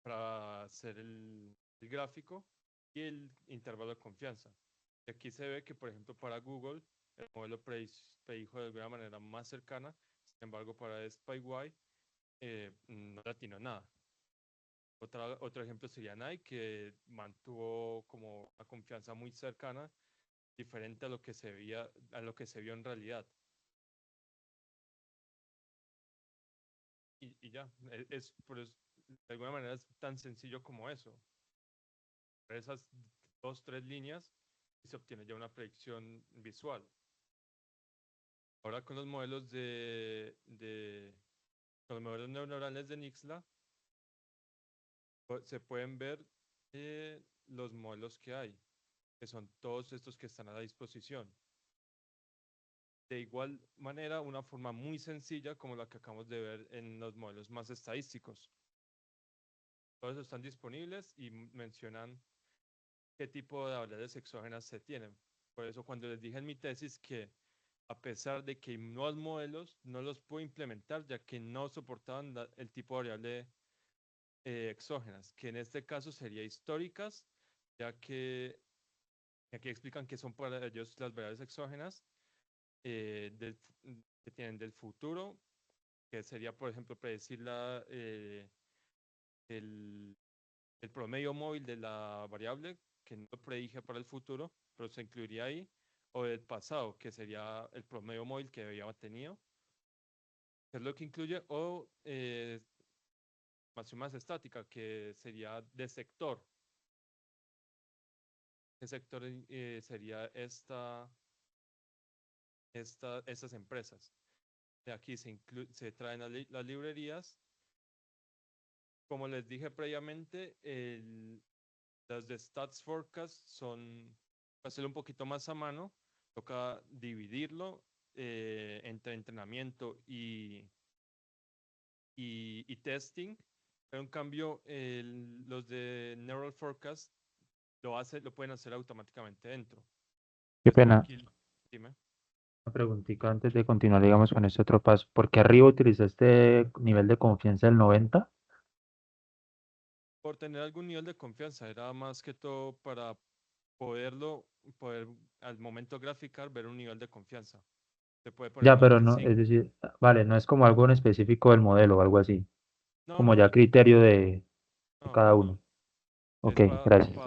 para hacer el gráfico y el intervalo de confianza. Y aquí se ve que, por ejemplo, para Google, el modelo predijo de alguna manera más cercana, sin embargo, para SpyY no le atinó nada. Otro ejemplo sería Nike, que mantuvo como una confianza muy cercana, diferente a lo que se veía, a lo que se vio en realidad. Y ya, de alguna manera es tan sencillo como eso. Esas 2, 3 líneas y se obtiene ya una predicción visual. Ahora con los modelos con los modelos neuronales de Nixla, se pueden ver los modelos que hay, que son todos estos que están a la disposición. De igual manera, una forma muy sencilla como la que acabamos de ver en los modelos más estadísticos. Todos están disponibles y mencionan qué tipo de variables exógenas se tienen. Por eso cuando les dije en mi tesis que a pesar de que hay nuevos modelos, no los puedo implementar ya que no soportaban el tipo de variable exógenas, que en este caso sería históricas, ya que aquí explican que son para ellos las variables exógenas que tienen del futuro, que sería, por ejemplo, predecir el, el promedio móvil de la variable, que no predije para el futuro, pero se incluiría ahí, o del pasado, que sería el promedio móvil que había tenido, que es lo que incluye, o más estática, que sería de sector. ¿Qué sector sería estas empresas? De aquí se traen las librerías. Como les dije previamente, las de Stats Forecast son hacerlo un poquito más a mano. Toca dividirlo entre entrenamiento y testing. Pero en cambio, los de Neural Forecast lo pueden hacer automáticamente dentro. Qué Entonces, pena. aquí, dime. Una preguntita antes de continuar, digamos, con este otro paso. ¿Por qué arriba utilizaste nivel de confianza del 90? Por tener algún nivel de confianza, era más que todo para poder al momento graficar ver un nivel de confianza. Se puede poner Ya, pero no, es 95. decir, vale, no es como algo en específico del modelo o algo así, No, como ya no, criterio de no, cada no, uno. no. Ok, Es para gracias.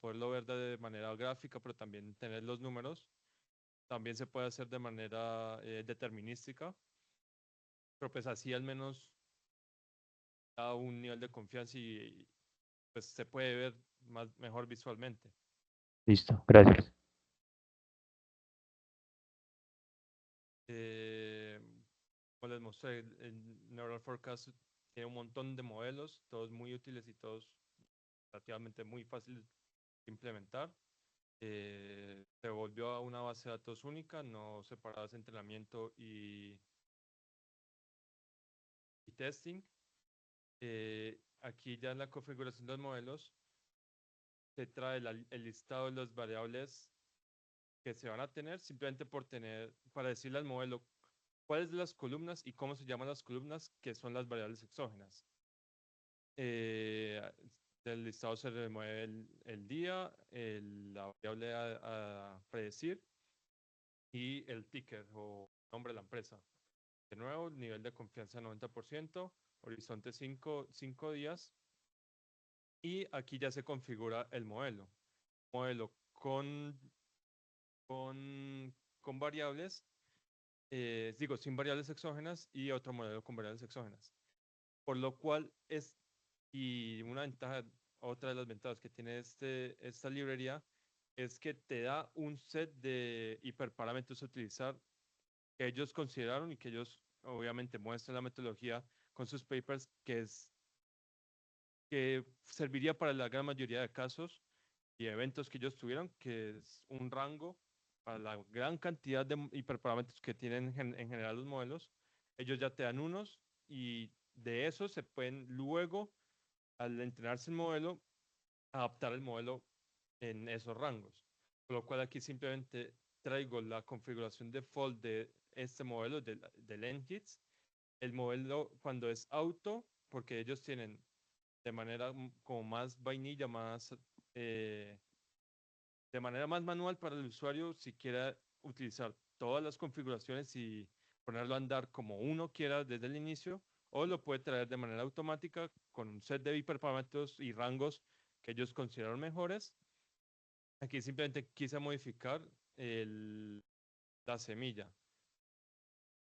poderlo ver de manera gráfica, pero también tener los números. También se puede hacer de manera determinística, pero pues así al menos da un nivel de confianza y pues se puede ver mejor visualmente. Listo, gracias. Eh, Como les mostré, el Neural Forecast tiene un montón de modelos, todos muy útiles y todos relativamente muy fáciles de implementar. Se volvió a una base de datos única, no separadas de entrenamiento y testing. Aquí ya en la configuración de los modelos se trae el listado de las variables que se van a tener simplemente para decirle al modelo cuáles de las columnas y cómo se llaman las columnas que son las variables exógenas. Eh, del listado se remueve el día, la variable a predecir y el ticker o nombre de la empresa. De nuevo, nivel de confianza 90%, horizonte 5 días. Y aquí ya se configura el modelo. Modelo con, con variables, sin variables exógenas y otro modelo con variables exógenas. Por lo cual y otra de las ventajas que tiene esta librería es que te da un set de hiperparámetros a utilizar que ellos consideraron y que ellos obviamente muestran la metodología con sus papers que serviría para la gran mayoría de casos y eventos que ellos tuvieron, que es un rango para la gran cantidad de hiperparámetros que tienen en general los modelos. Ellos ya te dan unos y de esos se pueden luego, al entrenarse el modelo, adaptar el modelo en esos rangos. Por lo cual aquí simplemente traigo la configuración default de este modelo del Entities, el modelo cuando es auto, porque ellos tienen de manera como más vainilla, eh, de manera más manual para el usuario, si quiera utilizar todas las configuraciones y ponerlo a andar como uno quiera desde el inicio, o lo puede traer de manera automática con un set de hiperparámetros y rangos que ellos consideraron mejores. Aquí simplemente quise modificar la semilla.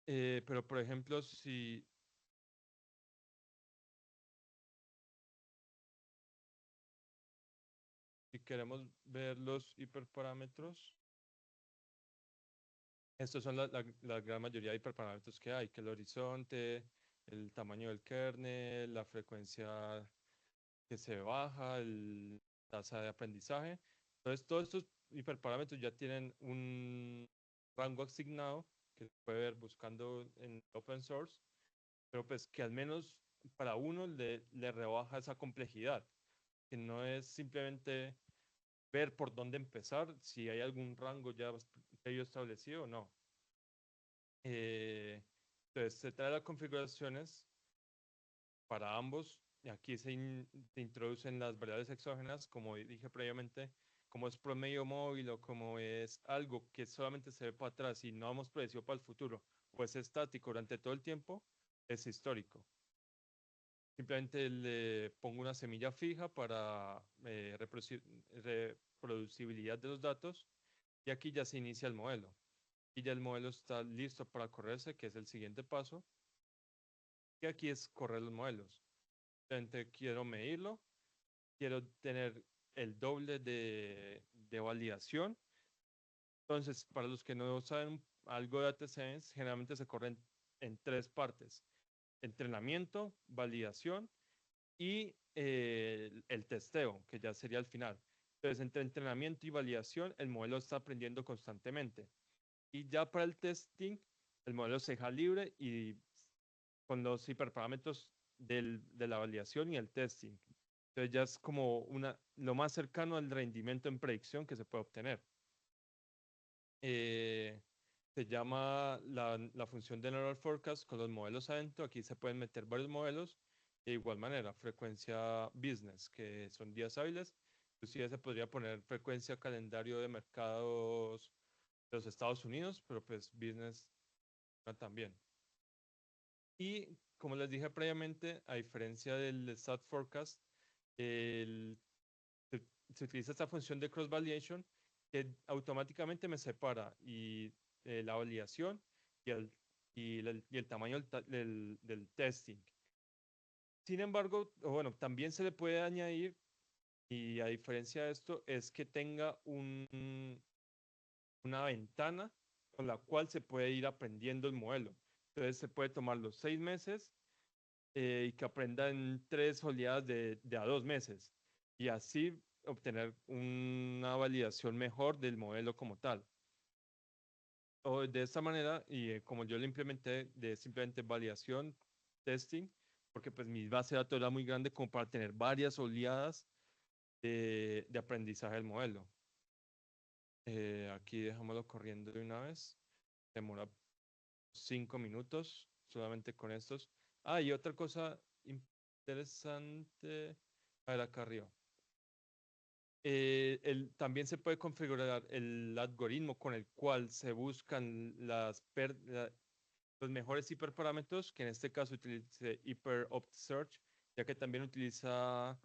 Pero, por ejemplo, si queremos ver los hiperparámetros, estos son la gran mayoría de hiperparámetros que hay, que el horizonte, el tamaño del kernel, la frecuencia que se baja, la tasa de aprendizaje. Entonces, todos estos hiperparámetros ya tienen un rango asignado que se puede ver buscando en open source, pero pues que al menos para uno le rebaja esa complejidad, que no es simplemente ver por dónde empezar, si hay algún rango ya previo establecido o no. Entonces, se trae las configuraciones para ambos. Y aquí se introducen las variables exógenas, como dije previamente, como es promedio móvil o como es algo que solamente se ve para atrás y no hemos predecido para el futuro, pues es estático durante todo el tiempo, es histórico. Simplemente le pongo una semilla fija para reproducibilidad de los datos y aquí ya se inicia el modelo. Y ya el modelo está listo para correrse, que es el siguiente paso. Y aquí es correr los modelos. Simplemente quiero medirlo, quiero tener el doble de validación. Entonces, para los que no saben algo de data science, generalmente se corren en tres partes: entrenamiento, validación y el testeo, que ya sería el final. Entonces, entre entrenamiento y validación, el modelo está aprendiendo constantemente. Y ya para el testing, el modelo se deja libre y con los hiperparámetros de la validación y el testing. Entonces ya es como lo más cercano al rendimiento en predicción que se puede obtener. Eh, Se llama la función de neural forecast con los modelos adentro. Aquí se pueden meter varios modelos. De igual manera, frecuencia business, que son días hábiles. Inclusive se podría poner frecuencia calendario de mercados de los Estados Unidos, pero pues business también. Y como les dije previamente, a diferencia del stat forecast, el, se, se utiliza esta función de cross validation que automáticamente me separa la validación y el tamaño del testing. Sin embargo, bueno, también se le puede añadir, y a diferencia de esto, es que tenga una ventana con la cual se puede ir aprendiendo el modelo. Entonces se puede tomar los 6 meses y que aprenda en 3 oleadas de a 2 meses y así obtener una validación mejor del modelo como tal. O de esta manera, y como yo lo implementé de simplemente validación, testing, porque pues mi base de datos era muy grande como para tener varias oleadas de aprendizaje del modelo. Aquí dejámoslo corriendo de una vez. Demora 5 minutos solamente con estos. Ah, y otra cosa interesante. A ver, acá arriba. También se puede configurar el algoritmo con el cual se buscan los mejores hiperparámetros, que en este caso utilice HyperOptSearch, ya que también utiliza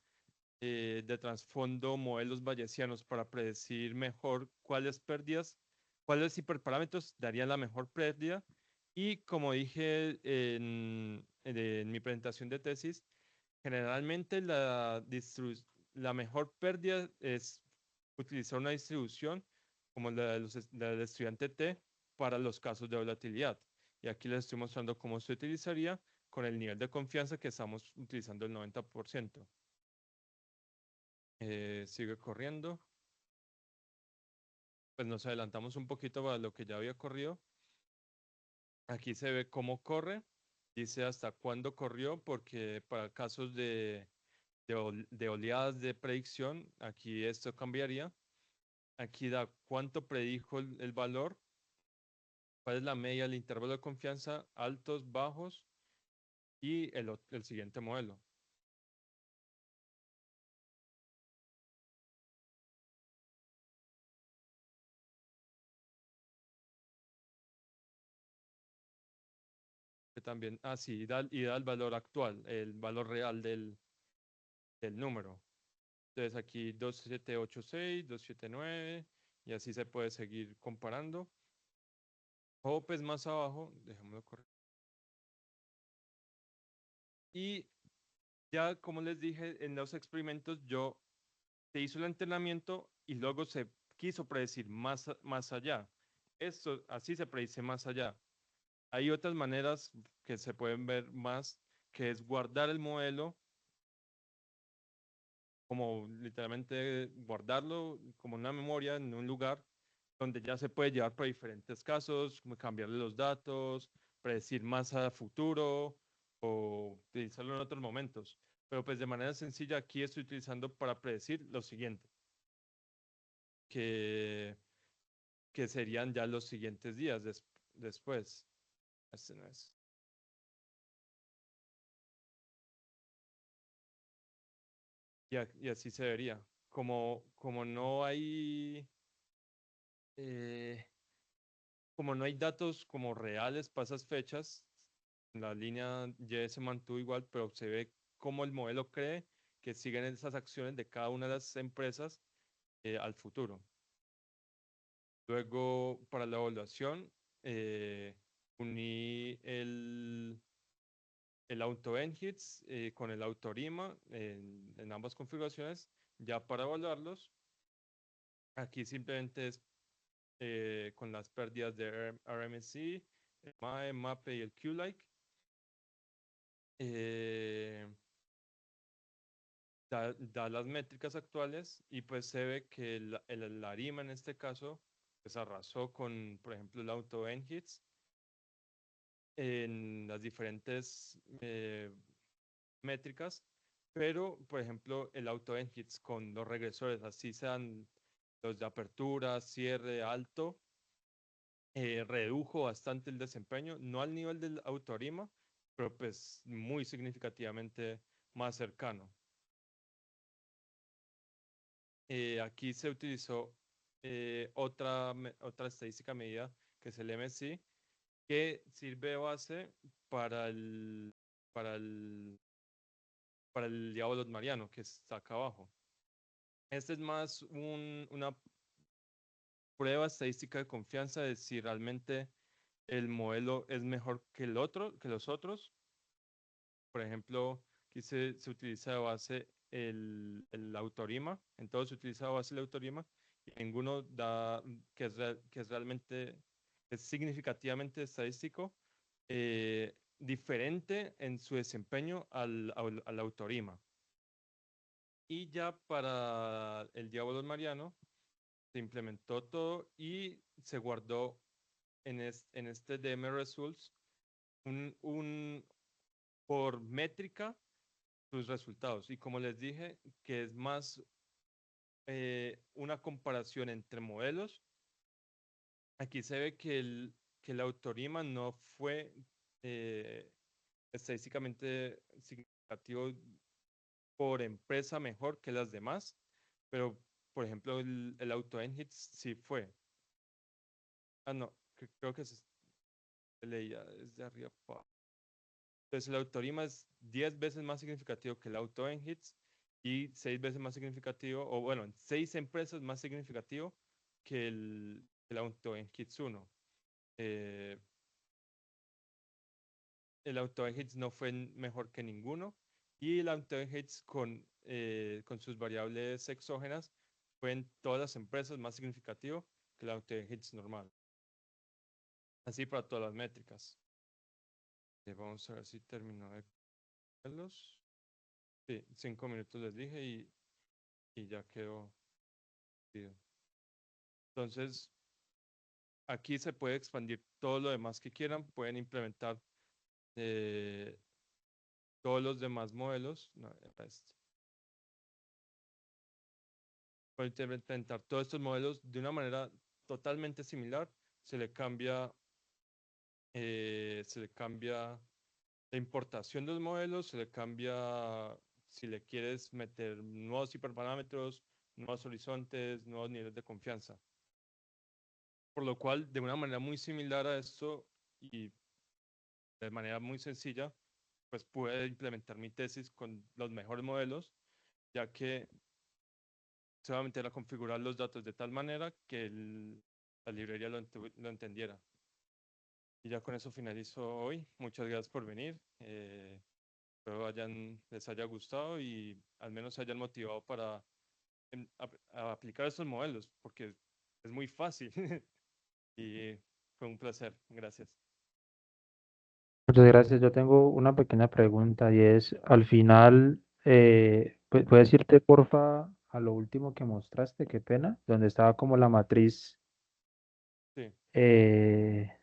de trasfondo modelos bayesianos para predecir mejor cuáles hiperparámetros darían la mejor pérdida. Y como dije en mi presentación de tesis, generalmente la mejor pérdida es utilizar una distribución como la del estudiante T para los casos de volatilidad. Y aquí les estoy mostrando cómo se utilizaría con el nivel de confianza que estamos utilizando el 90%. Sigue corriendo. Pues nos adelantamos un poquito para lo que ya había corrido. Aquí se ve cómo corre. Dice hasta cuándo corrió, porque para casos de oleadas de predicción, aquí esto cambiaría. aquí da cuánto predijo el valor, cuál es la media del intervalo de confianza, altos, bajos y el siguiente modelo. Que también, sí, y da el valor actual, el valor real del número. Entonces aquí 2786, 279 y así se puede seguir comparando. O pues más abajo, dejémoslo correr. Y ya como les dije, en los experimentos se hizo el entrenamiento y luego se quiso predecir más allá. Esto así se predice más allá. Hay otras maneras que se pueden ver más, que es guardar el modelo, como literalmente guardarlo como una memoria en un lugar donde ya se puede llevar para diferentes casos, como cambiarle los datos, predecir más a futuro o utilizarlo en otros momentos. Pero pues de manera sencilla aquí estoy utilizando para predecir lo siguiente, que, que serían ya los siguientes días después. Este no es. Y así se vería. Como no hay eh, como no hay datos como reales para esas fechas, la línea Y se mantuvo igual, pero se ve cómo el modelo cree que siguen esas acciones de cada una de las empresas al futuro. Luego, para la evaluación, uní el AutoEnhits con el AutoRima en ambas configuraciones, ya para evaluarlos. Aquí simplemente es con las pérdidas de RMSE, el MAE, MAPE y el QLike. Da las métricas actuales y pues se ve que el ARIMA en este caso pues arrasó con, por ejemplo, el AutoEnhits en las diferentes métricas, pero por ejemplo el AutoEnhits con los regresores, así sean los de apertura, cierre, alto, redujo bastante el desempeño, no al nivel del AutoRima, pero pues muy significativamente más cercano. Aquí se utilizó otra estadística medida que es el MSI, que sirve de base para para el, para el diablo mariano, que está acá abajo. Este es más una prueba estadística de confianza de si realmente el modelo es mejor que que los otros. Por ejemplo, aquí se utiliza de base el autorima, en todo se utiliza de base el autorima, y ninguno da que es realmente, es significativamente estadístico, diferente en su desempeño al autorima. Y ya para el diablo mariano, se implementó todo y se guardó en este DM Results por métrica sus resultados. Y como les dije, que es más una comparación entre modelos, aquí se ve que el autorima no fue eh, estadísticamente significativo por empresa mejor que las demás, pero por ejemplo el AutoEnhits sí fue. No, creo que se leía desde arriba para abajo. Entonces el autorima es 10 veces más significativo que el AutoEnhits y 6 veces más significativo, o bueno, en 6 empresas más significativo que el AutoEnhits 1. Eh, el AutoEnhits no fue mejor que ninguno y el AutoEnhits con sus variables exógenas fue en todas las empresas más significativo que el AutoEnhits normal. Así para todas las métricas. Vamos a ver si terminó de verlos. Sí, 5 minutos les dije y ya quedó. Entonces, aquí se puede expandir todo lo demás que quieran. Pueden implementar eh, todos los demás modelos. No, era este. para implementar todos estos modelos de una manera totalmente similar. Se le cambia la importación de los modelos, se le cambia si le quieres meter nuevos hiperparámetros, nuevos horizontes, nuevos niveles de confianza. Por lo cual, de una manera muy similar a esto y de manera muy sencilla, pues pude implementar mi tesis con los mejores modelos, ya que solamente era configurar los datos de tal manera que la librería lo entendiera. Y ya con eso finalizo hoy. Muchas gracias por venir. Espero les haya gustado y al menos se hayan motivado para a aplicar esos modelos, porque es muy fácil. Y fue un placer. Gracias. Muchas gracias. Yo tengo una pequeña pregunta y es, al final, ¿puedes irte porfa a lo último que mostraste? Qué pena, donde estaba como la matriz. Sí, eh,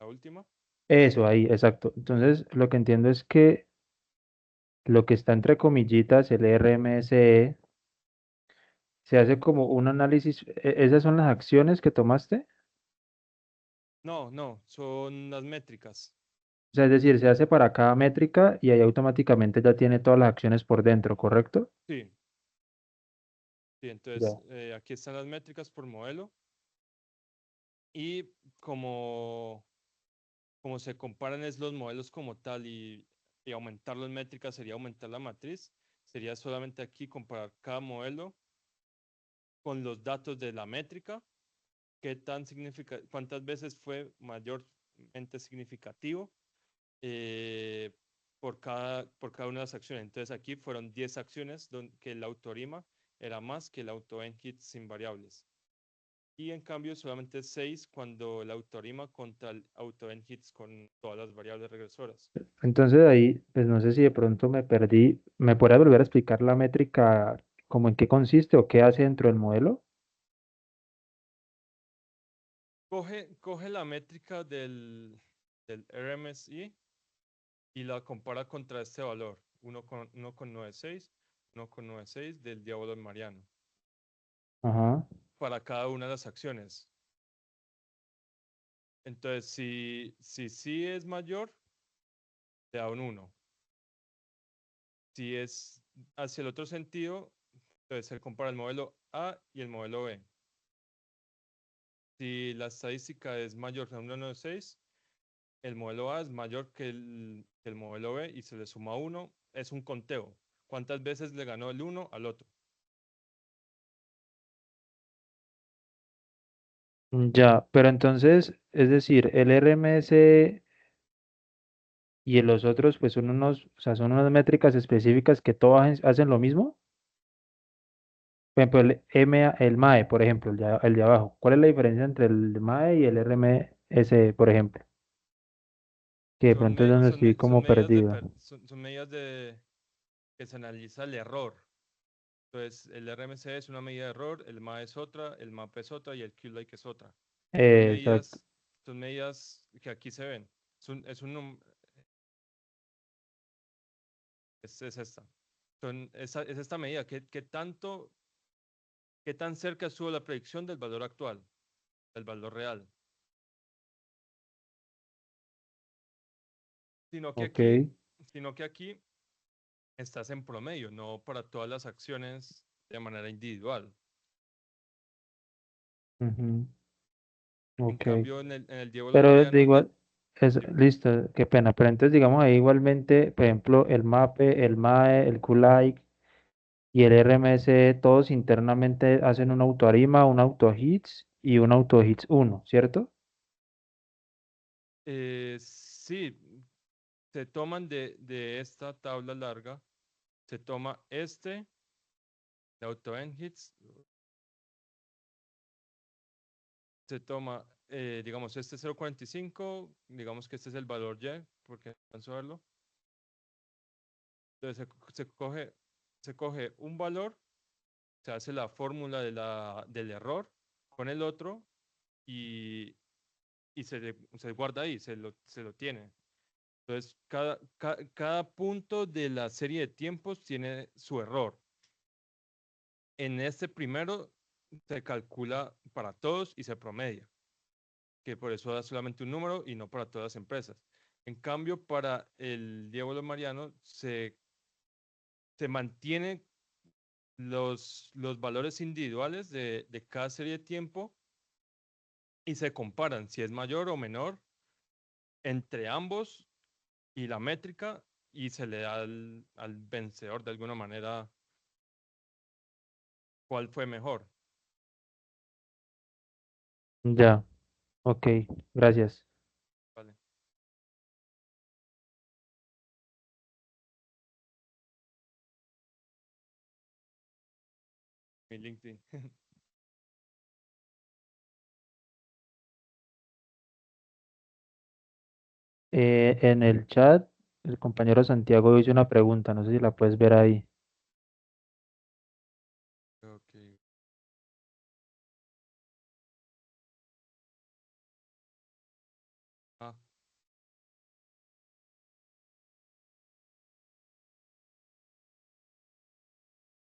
la última. Eso, ahí, exacto. Entonces, lo que entiendo es que lo que está entre comillitas, el RMSE, se hace como un análisis. ¿Esas son las acciones que tomaste? No, no, son las métricas. O sea, es decir, se hace para cada métrica y ahí automáticamente ya tiene todas las acciones por dentro, ¿correcto? Sí, sí, entonces Ya. aquí están las métricas por modelo y como, como se comparan es los modelos como tal y aumentar las métricas sería aumentar la matriz, sería solamente aquí comparar cada modelo con los datos de la métrica, cuántas veces fue mayormente significativo eh, por cada una de las acciones. Entonces aquí fueron 10 acciones que el autorima era más que el auto-hit sin variables. Y en cambio solamente 6 cuando el autorima contra el auto-hits con todas las variables regresoras. Entonces ahí, pues no sé si de pronto me perdí. ¿Me podrías volver a explicar la métrica, como en qué consiste o qué hace dentro del modelo? Coge la métrica del RMSI y la compara contra este valor, 1,96, 1,96 del diablo de Mariano, Ajá. para cada una de las acciones. Entonces, si sí es mayor, te da un 1. Si es hacia el otro sentido, entonces se compara el modelo A y el modelo B. Si la estadística es mayor que 1,96, el modelo A es mayor que el modelo B y se le suma 1. Es un conteo. ¿Cuántas veces le ganó el uno al otro? Ya, pero entonces, es decir, el RMS y los otros, pues son unos, o sea, son unas métricas específicas que todas hacen lo mismo. Por ejemplo, el MAE, por ejemplo, el de abajo. ¿Cuál es la diferencia entre el MAE y el RMS, por ejemplo? Que de pronto es donde estoy Son como medidas perdido. son medidas que se analiza el error. Entonces, el RMC es una medida de error, el MA es otra, el MAP es otra y el Q-like es otra. Son Exacto. medidas, son medidas que aquí se ven. Es esta. Es esta medida. ¿Qué tan cerca estuvo la predicción del valor actual, del valor real? Sino que Ok. aquí, sino que aquí estás en promedio, no para todas las acciones de manera individual. Ujú, En ok. cambio, en el Diego Pero de Mariano, igual, es dime. listo, qué pena. Pero entonces, digamos, ahí igualmente, por ejemplo, el MAPE, el MAE, el QLike y el RMS, todos internamente hacen un autoarima, un autohits y un autohits uno, ¿cierto? Sí, se toman de esta tabla larga, se toma de AutoEnhits, se toma, digamos, este 0,45, digamos que este es el valor Y, porque alcanzo a verlo. Entonces se coge un valor, se hace la fórmula del error con el otro y, se guarda ahí, se lo tiene. Entonces, cada punto de la serie de tiempos tiene su error. En este primero se calcula para todos y se promedia, que por eso da solamente un número y no para todas las empresas. En cambio, para el diablo mariano se mantiene los valores individuales de cada serie de tiempo y se comparan si es mayor o menor entre ambos y la métrica y se le da al vencedor de alguna manera cuál fue mejor. Ya, ok, gracias. ¿Vale? Mi LinkedIn. En el chat, el compañero Santiago hizo una pregunta, no sé si la puedes ver ahí. Ok. Ah,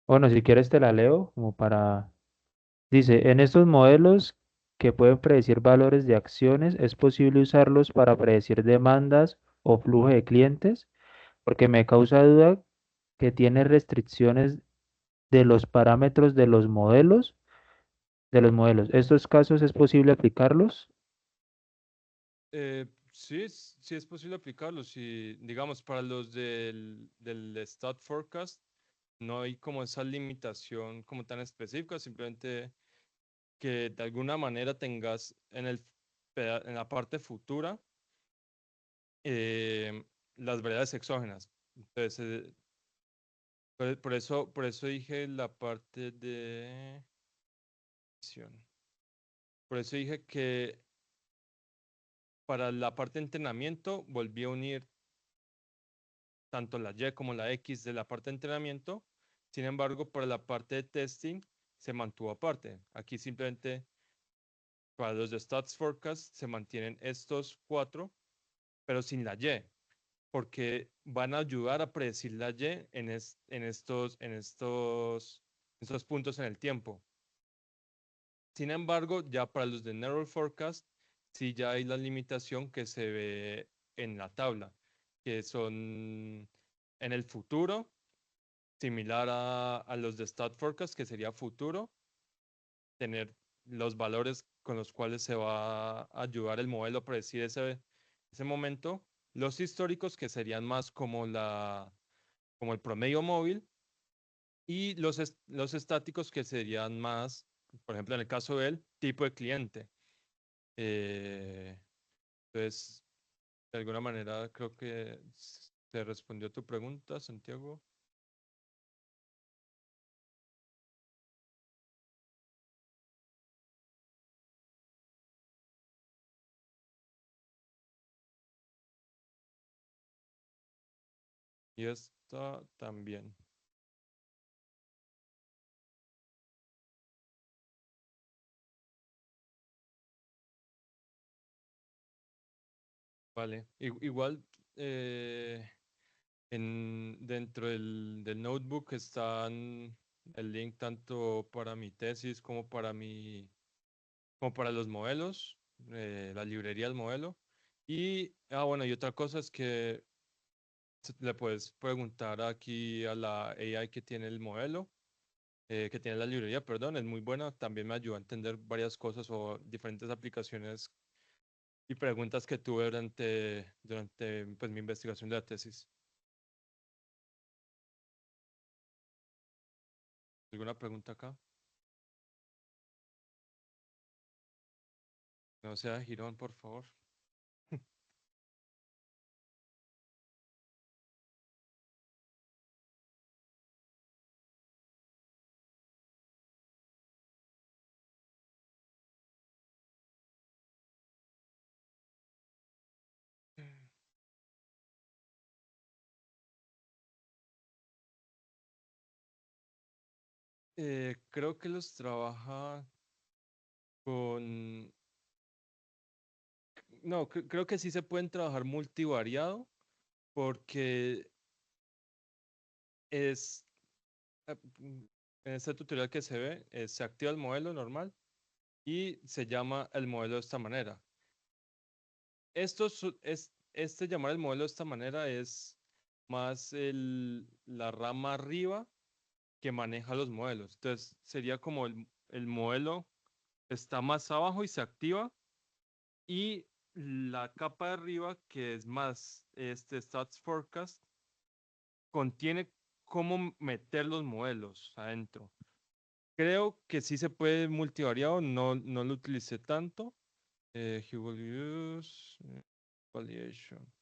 Bueno, si quieres te la leo como para... Dice, en estos modelos que pueden predecir valores de acciones, ¿es posible usarlos para predecir demandas o flujo de clientes? Porque me causa duda que tiene restricciones de los parámetros de los modelos. ¿Estos casos es posible aplicarlos? sí, sí es posible aplicarlo. Si, digamos, para los del Stat Forecast, no hay como esa limitación como tan específica, simplemente que de alguna manera tengas en la parte futura las variables exógenas. Entonces, por eso dije la parte de... Por eso dije que para la parte de entrenamiento volví a unir tanto la Y como la X de la parte de entrenamiento. Sin embargo, para la parte de testing se mantuvo aparte. Aquí simplemente para los de Stats Forecast se mantienen estos cuatro, pero sin la Y, porque van a ayudar a predecir la Y en estos puntos en el tiempo. Sin embargo, ya para los de Narrow Forecast, sí ya hay la limitación que se ve en la tabla, que son en el futuro, similar a los de Stat Forecast, que sería futuro, tener los valores con los cuales se va a ayudar el modelo a predecir ese momento. Los históricos, que serían más como el promedio móvil, y los estáticos, que serían más, por ejemplo, en el caso del tipo de cliente. Eh, entonces, de alguna manera, creo que se respondió tu pregunta, Santiago. Y esta también. Vale. Igual, dentro del notebook están el link tanto para mi tesis como para los modelos, la librería del modelo. Bueno, y otra cosa es que le puedes preguntar aquí a la AI que tiene el modelo, que tiene la librería, perdón, es muy buena. También me ayuda a entender varias cosas o diferentes aplicaciones y preguntas que tuve durante pues, mi investigación de la tesis. ¿Alguna pregunta acá? No sea Girón, por favor. Creo que los trabaja con... No, creo que sí se pueden trabajar multivariado porque es... en este tutorial que se ve, se activa el modelo normal y se llama el modelo de esta manera. Este llamar el modelo de esta manera es más la rama arriba que maneja los modelos. Entonces sería como el modelo está más abajo y se activa, y la capa de arriba, que es más este Stats Forecast, contiene cómo meter los modelos adentro. Creo que sí se puede multivariado, no lo utilicé tanto. He will use evaluation.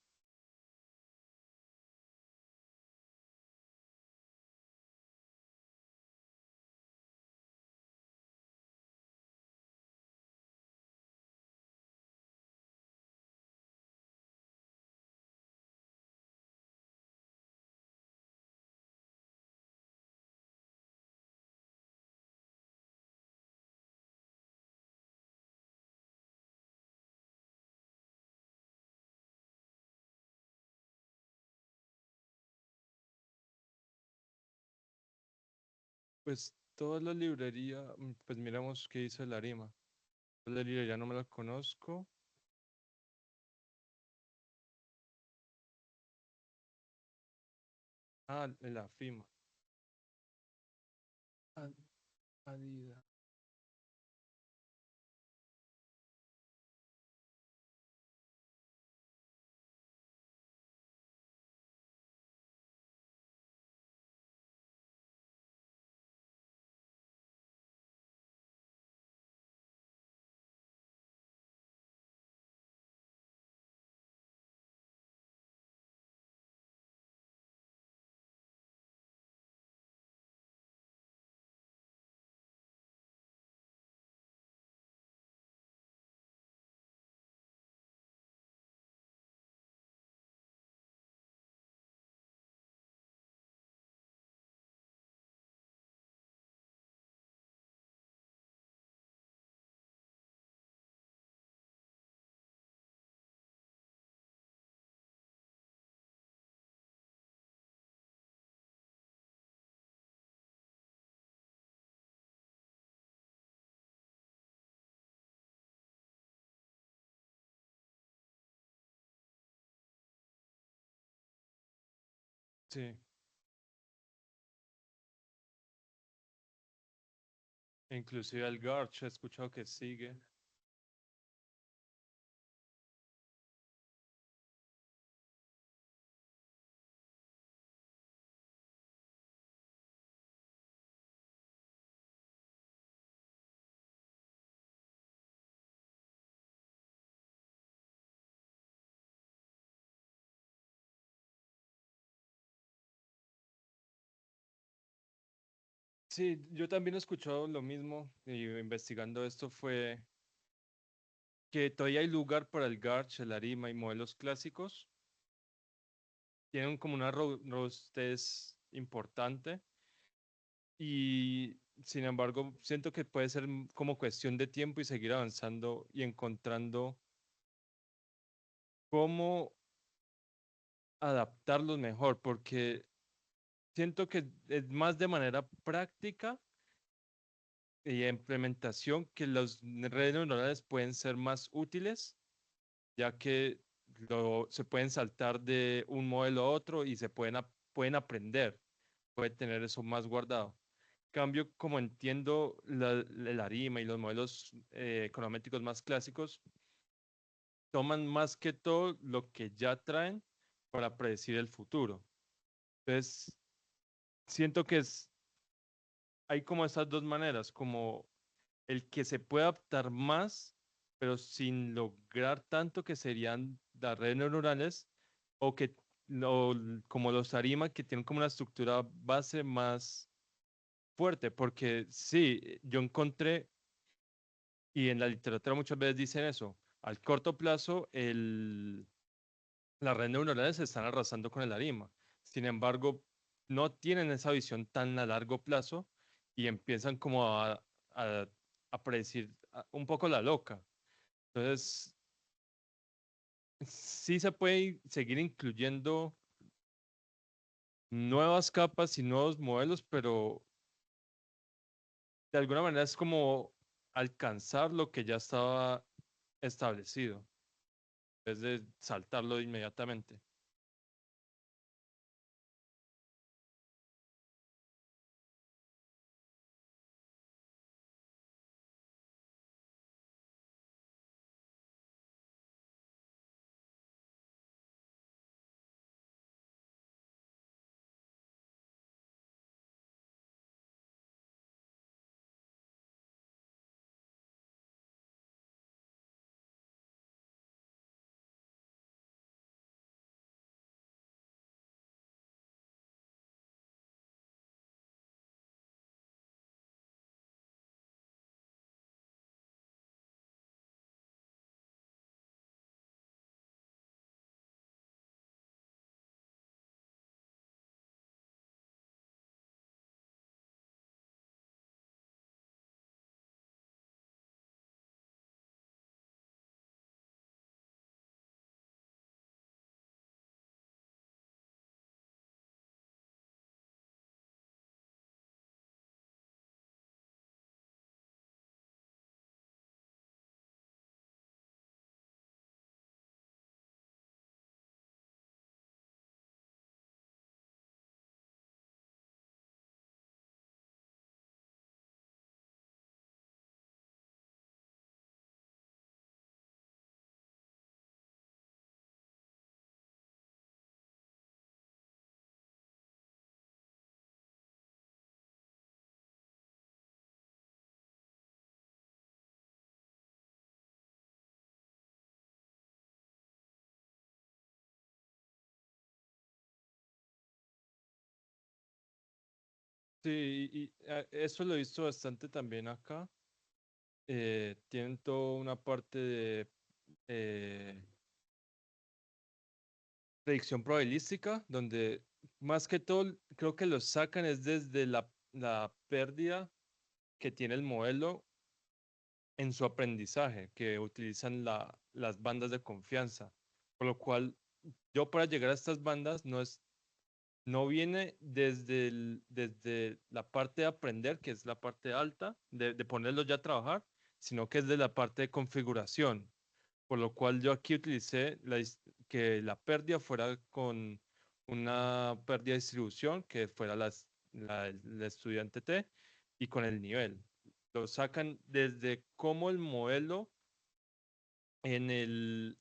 Pues toda la librería, pues miramos qué dice la Arima. La librería no me la conozco. Ah, la FIMA. Ah, Adida. Sí, inclusive el Garch he escuchado que sigue. Sí, yo también he escuchado lo mismo, y investigando esto fue que todavía hay lugar para el Garch, el Arima y modelos clásicos. Tienen como una robustez importante, y sin embargo siento que puede ser como cuestión de tiempo y seguir avanzando y encontrando cómo adaptarlos mejor, porque siento que es más de manera práctica y implementación que las redes neuronales pueden ser más útiles, ya que se pueden saltar de un modelo a otro y pueden aprender, puede tener eso más guardado. Cambio, como entiendo el ARIMA y los modelos econométricos más clásicos, toman más que todo lo que ya traen para predecir el futuro. Entonces, siento que hay como estas dos maneras, como el que se puede adaptar más, pero sin lograr tanto, que serían las redes neuronales, o que como los ARIMA, que tienen como una estructura base más fuerte, porque sí, yo encontré, y en la literatura muchas veces dicen eso, al corto plazo las redes neuronales se están arrasando con el ARIMA. Sin embargo, no tienen esa visión tan a largo plazo y empiezan como a, a predecir un poco la loca. Entonces, sí se puede seguir incluyendo nuevas capas y nuevos modelos, pero de alguna manera es como alcanzar lo que ya estaba establecido, en vez de saltarlo inmediatamente. Sí, eso lo he visto bastante también acá. Tienen toda una parte de eh, predicción probabilística, donde más que todo creo que lo sacan es desde la pérdida que tiene el modelo en su aprendizaje, que utilizan las bandas de confianza. Por lo cual, yo para llegar a estas bandas no viene desde la parte de aprender, que es la parte alta, de ponerlo ya a trabajar, sino que es de la parte de configuración. Por lo cual yo aquí utilicé que la pérdida fuera con una pérdida de distribución, que fuera la estudiante T, y con el nivel. Lo sacan desde cómo el modelo en el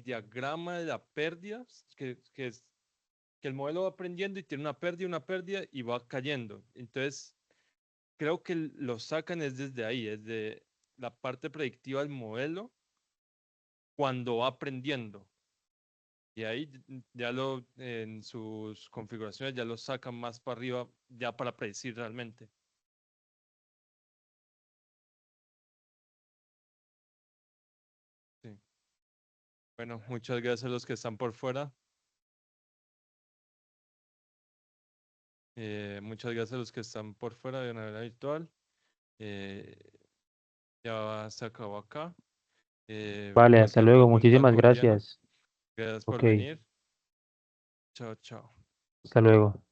diagrama de la pérdida, que el modelo va aprendiendo y tiene una pérdida y va cayendo. Entonces, creo que lo sacan es desde ahí, desde la parte predictiva del modelo cuando va aprendiendo. Y ahí ya en sus configuraciones ya lo sacan más para arriba, ya para predecir realmente. Sí. Bueno, muchas gracias a los que están por fuera. Muchas gracias a los que están por fuera de manera virtual. Eh, ya se acabó acá. Vale, hasta Cualquier luego. pregunta Muchísimas cotidiana. gracias. Gracias por Ok, venir. Chao, chao. hasta luego.